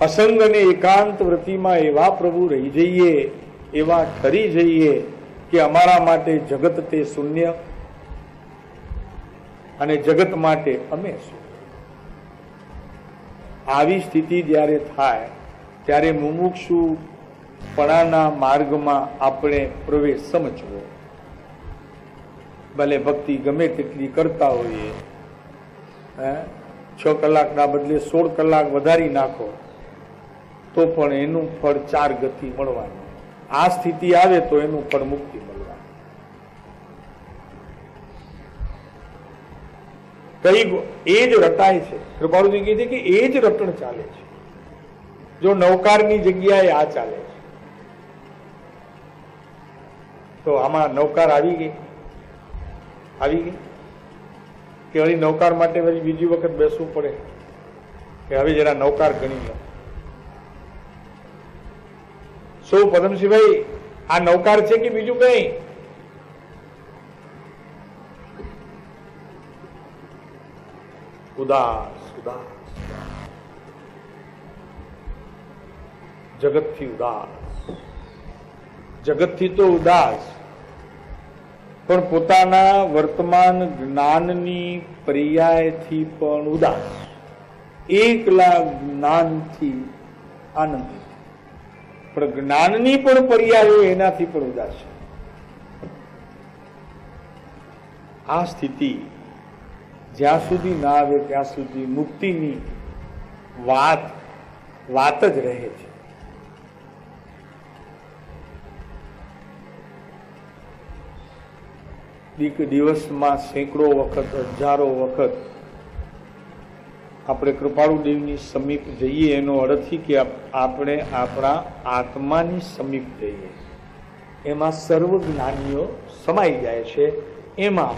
અસંગ અને એકાંત વૃત્તિમાં એવા પ્રભુ રહી જઈએ, એવા ઠરી જઈએ કે અમારા માટે જગત તે શૂન્ય અને જગત માટે અમે શું. આવી સ્થિતિ જ્યારે થાય ત્યારે મુમુક્ષુપણાના માર્ગમાં આપણે પ્રવેશ સમજવો. ભલે ભક્તિ ગમે તેટલી કરતા હોઈએ, 6 કલાકના બદલે 16 કલાક વધારી નાખો તો પણ એનું ફળ 4 ગતિ મળવાનું. આ સ્થિતિ આવે તો એનું ફળ મુક્તિ મળવાનું. કઈ એ જ રટાય છે. કૃપાળુજી કહે છે કે એ જ રટણ ચાલે છે. જો નૌકારની જગ્યાએ આ ચાલે છે તો આમાં નૌકાર આવી ગઈ કે વળી નૌકાર માટે વળી બીજી વખત બેસવું પડે કે હવે જરા નૌકાર ગણી લો. શું પદમસિંહભાઈ, આ નૌકાર છે કે બીજું કઈ? ઉદાસ ઉદાસ જગતથી ઉદાસ, જગતથી તો ઉદાસ, પણ પોતાના વર્તમાન જ્ઞાનની પર્યાયથી પણ ઉદાસ, એકલા જ્ઞાનથી આનંદિત, પણ જ્ઞાનની પણ પર્યાયો એનાથી પણ ઉદાસ છે. આ સ્થિતિ જ્યાં સુધી ના આવે ત્યાં સુધી મુક્તિની વાત જ રહે છે. દિવસમાં સેંકડો વખત, હજારો વખત આપણે કૃપાળુદેવની સમીપ જઈએ, એનો અર્થ કે આપણે આપણા આત્માની સમીપ જઈએ. એમાં સર્વ જ્ઞાનીઓ સમાઈ જાય છે. એમાં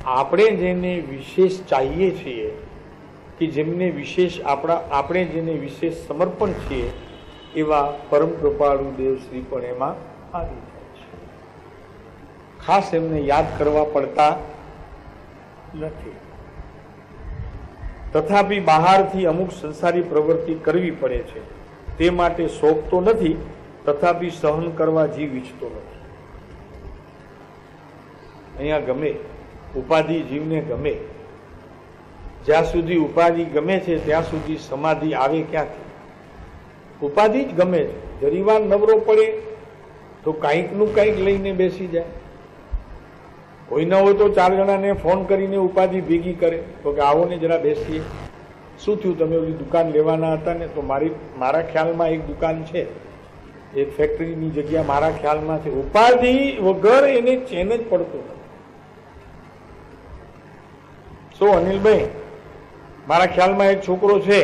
આપણે જેને વિશેષ ચાહીએ છીએ, કે જેમને વિશેષ આપણે જેને વિશેષ સમર્પણ છીએ, એવા પરમ કૃપાળુદેવ શ્રી પણ એમાં આવી જાય છે. ખાસ એમને યાદ કરવા પડતા નથી. તથાપિ બહારથી અમુક સંસારી પ્રવૃત્તિ કરવી પડે છે. તે માટે શોખ તો નથી, તથાપિ સહન કરવા જીવ ઈચ્છતો નથી. અહીંયા ગમે ઉપાધિ જીવને ગમે, જ્યાં સુધી ઉપાધિ ગમે છે ત્યાં સુધી સમાધિ આવે ક્યાંથી? ઉપાધિ જ ગમે છે. જરીવાર નવરો પડે તો કાંઈક નું કાંઈક લઈને બેસી જાય. કોઈ ન હોય તો 4 જણાને ફોન કરીને ઉપાધિ ભેગી કરે તો કે આવો ને જરા બેસીએ. શું થયું, તમે ઓલી દુકાન લેવાના હતા ને? તો મારા ખ્યાલમાં એક દુકાન છે, એક ફેક્ટરીની જગ્યા મારા ખ્યાલમાં છે. ઉપાધિ વગર એને ચેન જ પડતો નથી. શું અનિલભાઈ, મારા ખ્યાલમાં એક છોકરો છે,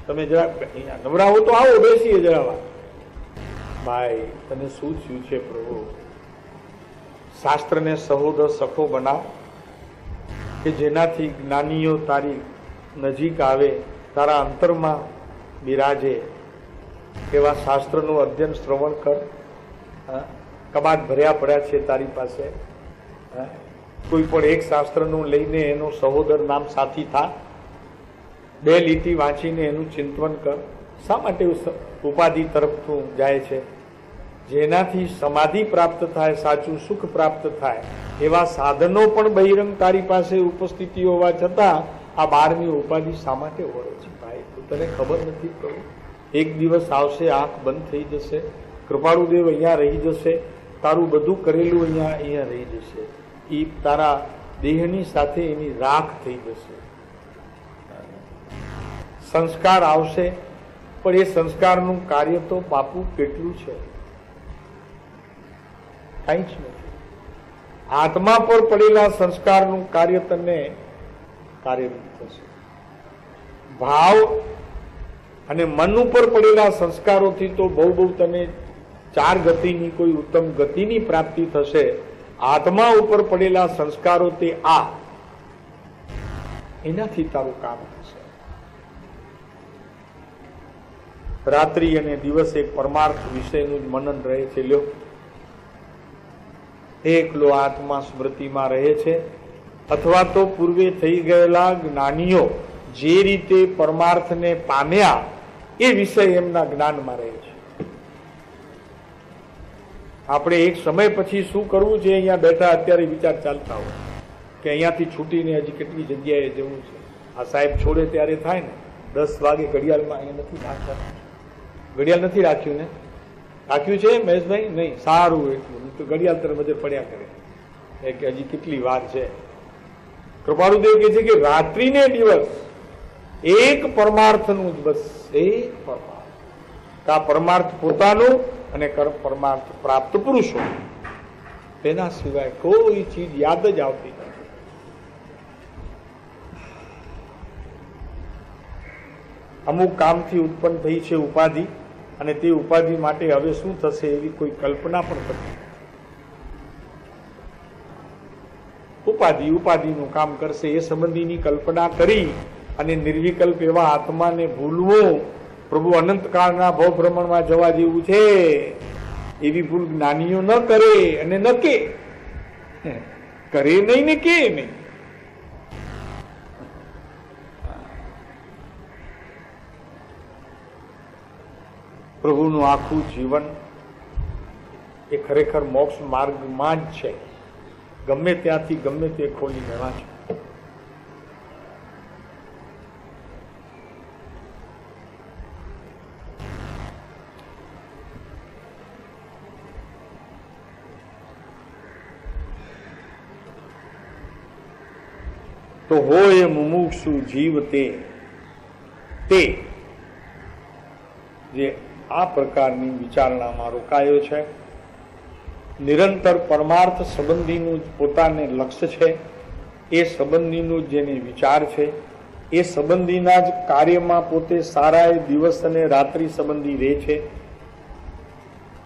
તમે જરા અહીંયા નવરા હો તો આવો, બેસીએ જરા વાત. ભાઈ તને શું થયું છે પ્રભુ? શાસ્ત્રને સહોદર સખો બનાવ કે જેનાથી જ્ઞાનીઓ તારી નજીક આવે, તારા અંતરમાં બિરાજે. એવા શાસ્ત્રનું અધ્યયન શ્રવણ કર. કબાટ ભર્યા પડ્યા છે તારી પાસે. કોઈ પણ એક શાસ્ત્રનું લઈને એનો સહોદર નામ સાથી થા. 2 લીટી વાંચીને એનું ચિંતન કર. શા માટે ઉપાધિ તરફ તું જાય છે? જેનાથી સમાધિ પ્રાપ્ત થાય, સાચું સુખ પ્રાપ્ત થાય, એવા સાધનો પણ બહિરંગ તારી પાસે ઉપસ્થિતિ હોવા છતાં આ 12મી ઉપાધિ શા માટે વળે છે? ભાઈ તું તને ખબર નથી પ્રભુ? એક દિવસ આવશે, આંખ બંધ થઈ જશે, કૃપાળુદેવ અહીંયા રહી જશે, તારું બધું કરેલું અહીંયા રહી જશે. એ તારા દેહની સાથે એની રાખ થઈ જશે. સંસ્કાર આવશે, પણ એ સંસ્કારનું કાર્ય તો બાપુ કેટલું છે? કઈ જ નથી. આત્મા પર પડેલા સંસ્કારનું કાર્ય તને કાર્યરત થશે. ભાવ અને મન ઉપર પડેલા સંસ્કારોથી તો બહુ તને 4 ગતિની કોઈ ઉત્તમ ગતિની પ્રાપ્તિ થશે. આત્મા ઉપર પડેલા સંસ્કારો તે એનાથી તારું કામ થશે. રાત્રિ અને દિવસ એક પરમાર્થ વિષયનું જ મનન રહે છે. લ્યો, એકલો આત્મા સ્મૃતિમાં રહે છે, અથવા તો પૂર્વે થઈ ગયેલા જ્ઞાનીઓ જે રીતે પરમાર્થને પામ્યા એ વિષય એમના જ્ઞાનમાં રહે છે. આપણે એક સમય પછી શું કરવું છે, અહીંયા બેઠા અત્યારે વિચાર ચાલતા હોય કે અહીંયાથી છૂટીને હજી કેટલી જગ્યાએ જવું છે. આ સાહેબ છોડે ત્યારે થાય ને 10 વાગે ઘડિયાળમાં અહીંયા નથી રાખતા. ઘડિયાળ નથી રાખ્યું ને? રાખ્યું છે મહેશભાઈ? નહીં. સારું, એટલું તો ઘડિયાળ તરફ નજર પડ્યા કરે કે હજી કેટલી વાર છે. કૃપાળુદેવ કહે છે કે રાત્રિને દિવસ એક પરમાર્થનું જ, બસ એક પરમાર્થ. આ પરમાર્થ પોતાનું અને પરમાર્થ પ્રાપ્ત પુરુષો, તેના સિવાય કોઈ ચીજ યાદ જ આવતી નથી. અમુક કામથી ઉત્પન્ન થઈ છે ઉપાધિ, અને તે ઉપાધિ માટે હવે શું થશે એવી કોઈ કલ્પના પણ કરતી નથી. ઉપાધિનું કામ કરશે એ સંબંધીની કલ્પના કરી અને નિર્વિકલ્પ એવા આત્માને ભૂલવું, પ્રભુ અનંતકાળના ભવભ્રમણમાં જવા જેવું છે, એવી ભૂલ જ્ઞાનીઓ ન કરે અને ન કે કરે નહીં ને કે નહીં. પ્રભુનું આખું જીવન એ ખરેખર મોક્ષ માર્ગમાં જ છે. ગમે ત્યાંથી ગમે તે ખોલી લેવા છે. તો હોય મુમુક્ષુ જીવ તે જે આ પ્રકારની વિચારણામાં રોકાયો છે. નિરંતર પરમાર્થ સંબંધીનું જ પોતાને લક્ષ્ય છે, એ સંબંધીનું જેને વિચાર છે, એ સંબંધીના જ કાર્યમાં પોતે સારા દિવસ અને રાત્રિ સંબંધી રહે છે.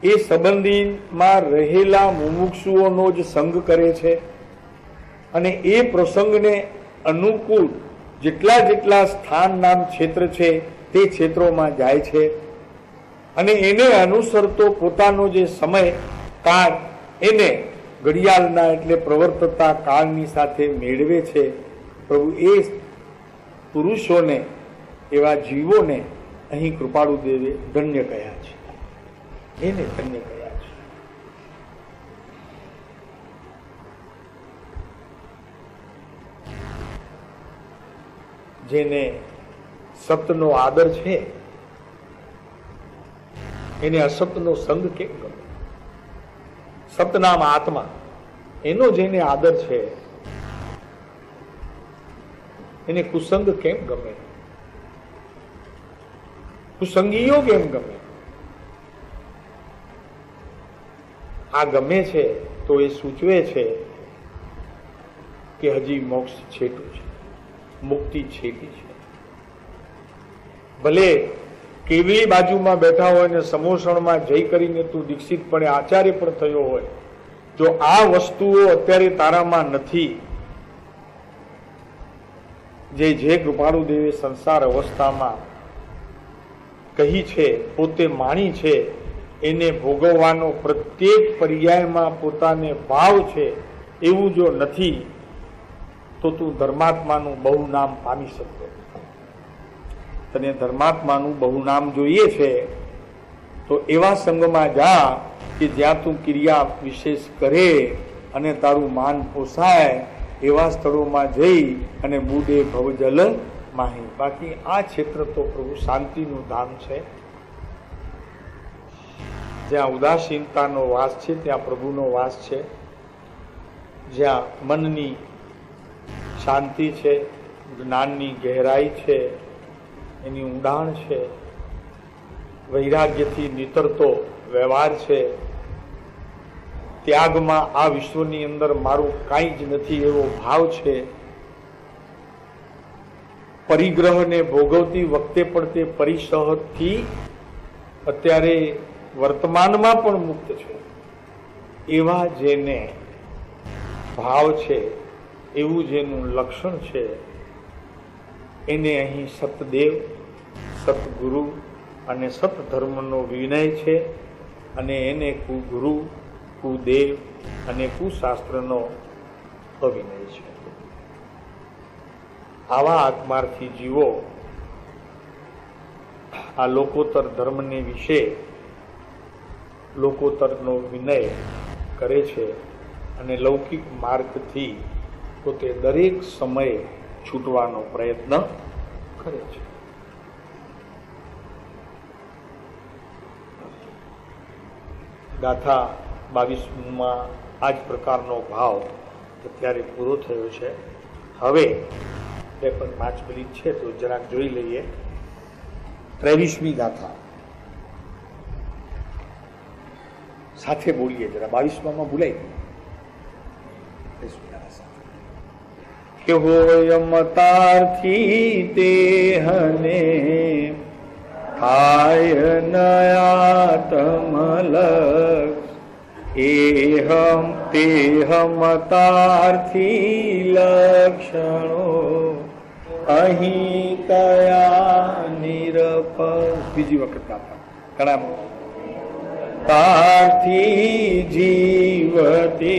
એ સંબંધીમાં રહેલા મુમુક્ષુઓનો જ સંગ કરે છે, અને એ પ્રસંગને અનુકૂળ જેટલા સ્થાન નામ ક્ષેત્ર છે તે ક્ષેત્રોમાં જાય છે, અને એને અનુસરતો પોતાનો જે સમય કાળ એને ઘડિયાળના એટલે પ્રવર્તતા કાળની સાથે મેળવે છે. પ્રભુ એ પુરુષોને, એવા જીવોને અહીં કૃપાળુ દેવે ધન્ય કહ્યા છે, એને ધન્ય કહ્યા છે. જેને સતનો આદર છે એને અસતનો સંગ કેમ ગમે? સતનામ આત્મા, એનો જેને આદર છે એને કુસંગ કેમ ગમે, કુસંગીઓ કેમ ગમે? આ ગમે છે તો એ સૂચવે છે કે હજી મોક્ષ છેટું છે, મુક્તિ છેટી છે. ભલે કેવલી બાજુમાં બેઠા હોય ને સમોસણમાં જઈ કરીને તું દીક્ષિતપણે આચાર્ય પણ થયો હોય, જો આ વસ્તુઓ અત્યારે તારામાં નથી, જે કૃપાળુદેવે સંસાર અવસ્થામાં કહી છે, પોતે માણી છે, એને ભોગવવાનો પ્રત્યેક પર્યાયમાં પોતાને ભાવ છે, એવું જો નથી તો તું ધર્માત્માનું બહુ નામ પામી શકતો. તને ધર્માત્માનું બહુ નામ જોઈએ છે તો એવા સંઘમાં જા કે જ્યાં તું ક્રિયા વિશેષ કરે અને તારું માન પોસાય એવા સ્થળોમાં જઈ અને બુડે ભવજલ માહી. બાકી આ ક્ષેત્ર તો પ્રભુ શાંતિનું ધામ છે. જ્યાં ઉદાસીનતાનો વાસ છે ત્યાં પ્રભુનો વાસ છે. જ્યાં મનની શાંતિ છે, જ્ઞાનની ગહેરાઈ છે, એની ઊંડાણ છે, વૈરાગ્યથી નીતરતો વ્યવહાર છે, ત્યાગમાં આ વિશ્વની અંદર મારું કાંઈ જ નથી એવો ભાવ છે, પરિગ્રહને ભોગવતી વખતે પણ તે પરિસહથી અત્યારે વર્તમાનમાં પણ મુક્ત છે, એવા જેને ભાવ છે, એવું જેનું લક્ષણ છે, એને અહીં સતદેવ, સતગુરુ અને સતધર્મનો વિનય છે, અને એને કુગુરુ, કુદેવ અને કુશાસ્ત્રનો અવિનય છે. આવા આત્માર્થી જીવો આ લોકોત્તર ધર્મને વિશે લોકોત્તરનો વિનય કરે છે અને લૌકિક માર્ગથી પોતે દરેક સમયે છૂટવાનો પ્રયત્ન કરે છે. ગાથા 22માં આ જ પ્રકારનો ભાવ અત્યારે પૂરો થયો છે. હવે 5 મિનિટ છે તો જરાક જોઈ લઈએ 23મી ગાથા સાથે બોલીએ. જરા 22માં ભૂલાઈ કે હોય મતાર્થી દેહને થાય નયાતમલક્ષ એહમ તેહમ મતાર્થી લક્ષણો અહીં કયા નિરપ. બીજી વખત ગાતા ઘણા તાર્થી જીવતે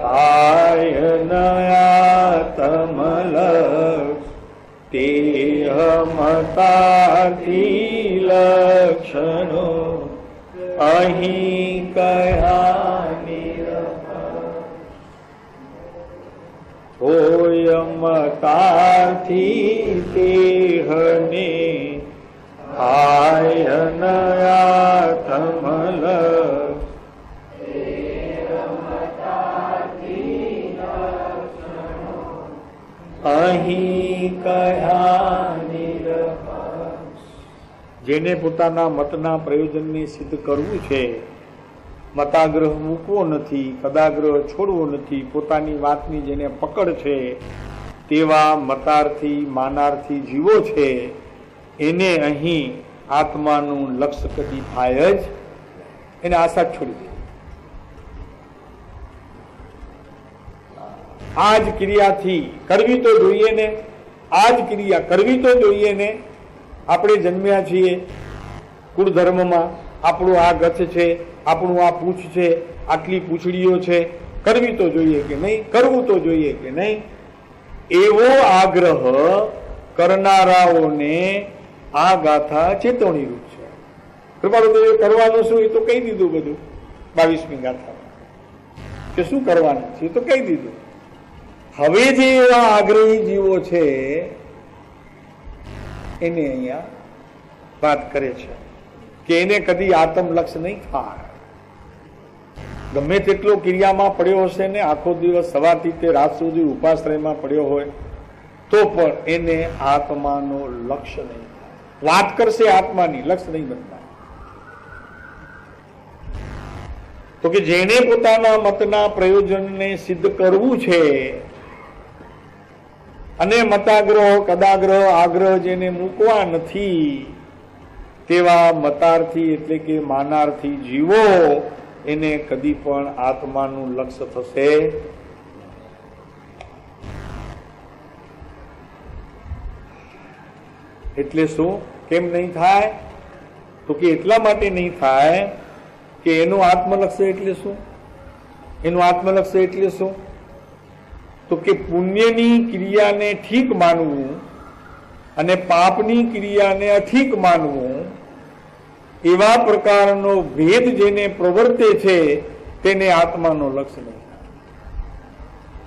થાય નયાતમલક્ષ તેહમતાર્થી લક્ષણો અહીં કયા નિરપ. હોયમતાર્થી તેહને થાય નયાતમલક્ષ અહીં કયા નિરપક્ષ. જેને પોતાના મતના પ્રયોજનને સિદ્ધ કરવું છે, મતાગ્રહ મૂકવો નથી, કદાગ્રહ છોડવો નથી, પોતાની વાતની જેને પકડ છે, તેવા મતાર્થી માનાર્થી જીવો છે, એને અહીં આત્માનું લક્ષ્ય કદી થાય જ, એને આશા છોડી દે. આ જ ક્રિયાથી કરવી તો જોઈએ ને, આ જ ક્રિયા કરવી તો જોઈએ ને. આપણે જન્મ્યા છીએ કુળધર્મમાં, આપણું આ ગચ્છ છે, આપણું આ પૂછ છે, આટલી પૂંછડીઓ છે, કરવી તો જોઈએ કે નહીં, કરવું તો જોઈએ કે નહીં. એવો આગ્રહ કરનારાઓને આ ગાથા ચેતવણી રૂપ છે. કૃપાળુદેવે કરવાનું શું એ તો કહી દીધું બધું 22મી ગાથામાં, કે શું કરવાનું છે એ તો કહી દીધું. હવે જે એવા આગ્રહી જીવો છે એને અહીંયા વાત કરે છે કે એને કદી આત્મલક્ષ નહીં થાય. ગમે તેટલો ક્રિયામાં પડ્યો હશે ને, આખો દિવસ સવારથી તે રાત સુધી ઉપાશ્રયમાં પડ્યો હોય તો પણ એને આત્માનો લક્ષ્ય નહીં થાય. વાત કરશે આત્માની, લક્ષ્ય નહીં બનતા. તો કે જેને પોતાના મતના પ્રયોજનને સિદ્ધ કરવું છે અને મતાગ્રહ કદાગ્રહ આગ્રહ જેને મૂકવા નથી તેવા મતાર્થી એટલે કે માનાર્થી જીવો એને કદી પણ આત્માનું લક્ષ્ય થશે. એટલે શું, કેમ નહીં થાય? તો કે એટલા માટે નહીં થાય કે એનું આત્મલક્ષ્ય એટલે શું? એનું આત્મલક્ષ્ય એટલે શું? તો કે પુણ્યની ક્રિયાને ઠીક માનવું અને પાપની ક્રિયાને અઠીક માનવું, એવા પ્રકારનો ભેદ જેને પ્રવર્તે છે તેને આત્માનો લક્ષ્ય નહીં થાય.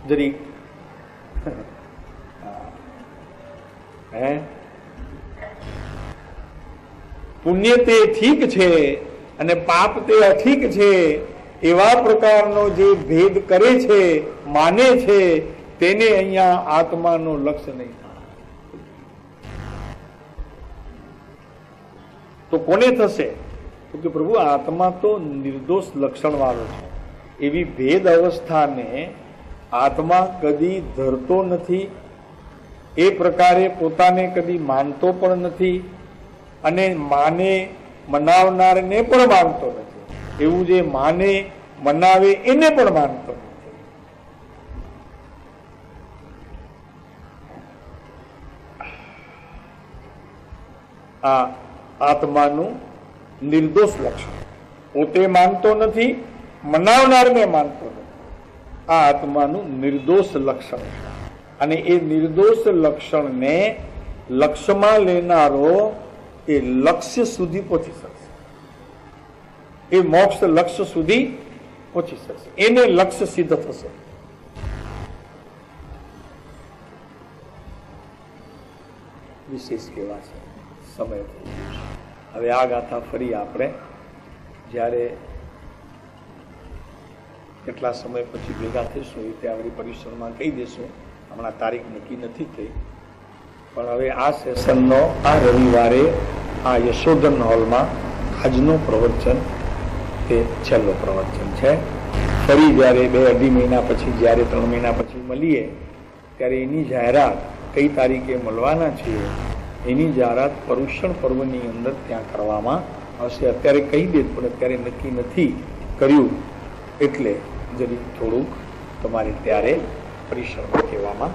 જરીક પુણ્ય તે ઠીક છે અને પાપ તે અઠીક છે, એવા પ્રકારનો જે ભેદ કરે છે, માને છે, તેને અહીંયા આત્માનો લક્ષ્ય નહીં થાય. તો કોને થશે? તો કે પ્રભુ આત્મા તો નિર્દોષ લક્ષણ વાળો છે. એવી ભેદ અવસ્થાને આત્મા કદી ધરતો નથી, એ પ્રકારે પોતાને કદી માનતો પણ નથી અને માને મનાવનારને પણ માનતો નથી. એવું જે માને મનાવે એને પણ માનતો નથી. આ આત્માનું નિર્દોષ લક્ષણ. પોતે માનતો નથી, મનાવનારને માનતો નથી. આ આત્માનું નિર્દોષ લક્ષણ છે. અને એ નિર્દોષ લક્ષણને લક્ષ્યમાં લેનારો એ લક્ષ્ય સુધી પહોંચી શકશે. એ મોક્ષ લક્ષ્ય સુધી પહોંચી શકશે. એને લક્ષ્ય સિદ્ધ થશે. વિશેષ કેવા છે, સમય થઈ ગયો છે. હવે આ ગાથા ફરી આપણે જ્યારે કેટલા સમય પછી ભેગા થઈશું એ તે આપણી પરિસરમાં કહી દઈશું. હમણાં તારીખ નક્કી નથી થઈ, પણ હવે આ સેશનનો આ રવિવારે આ યશોધન હોલમાં આજનું પ્રવચન તે છેલ્લો પ્રવચન છે. ફરી જ્યારે 2-2.5 મહિના પછી, જ્યારે 3 મહિના પછી મળીએ ત્યારે એની જાહેરાત કઈ તારીખે મળવાના છીએ એની જાહેરાત પરુષણ પર્વની અંદર ત્યાં કરવામાં આવશે. અત્યારે કહી દે, પણ અત્યારે નક્કી નથી કર્યું એટલે જરી થોડુંક તમારે ત્યારે પરિસરમાં કહેવામાં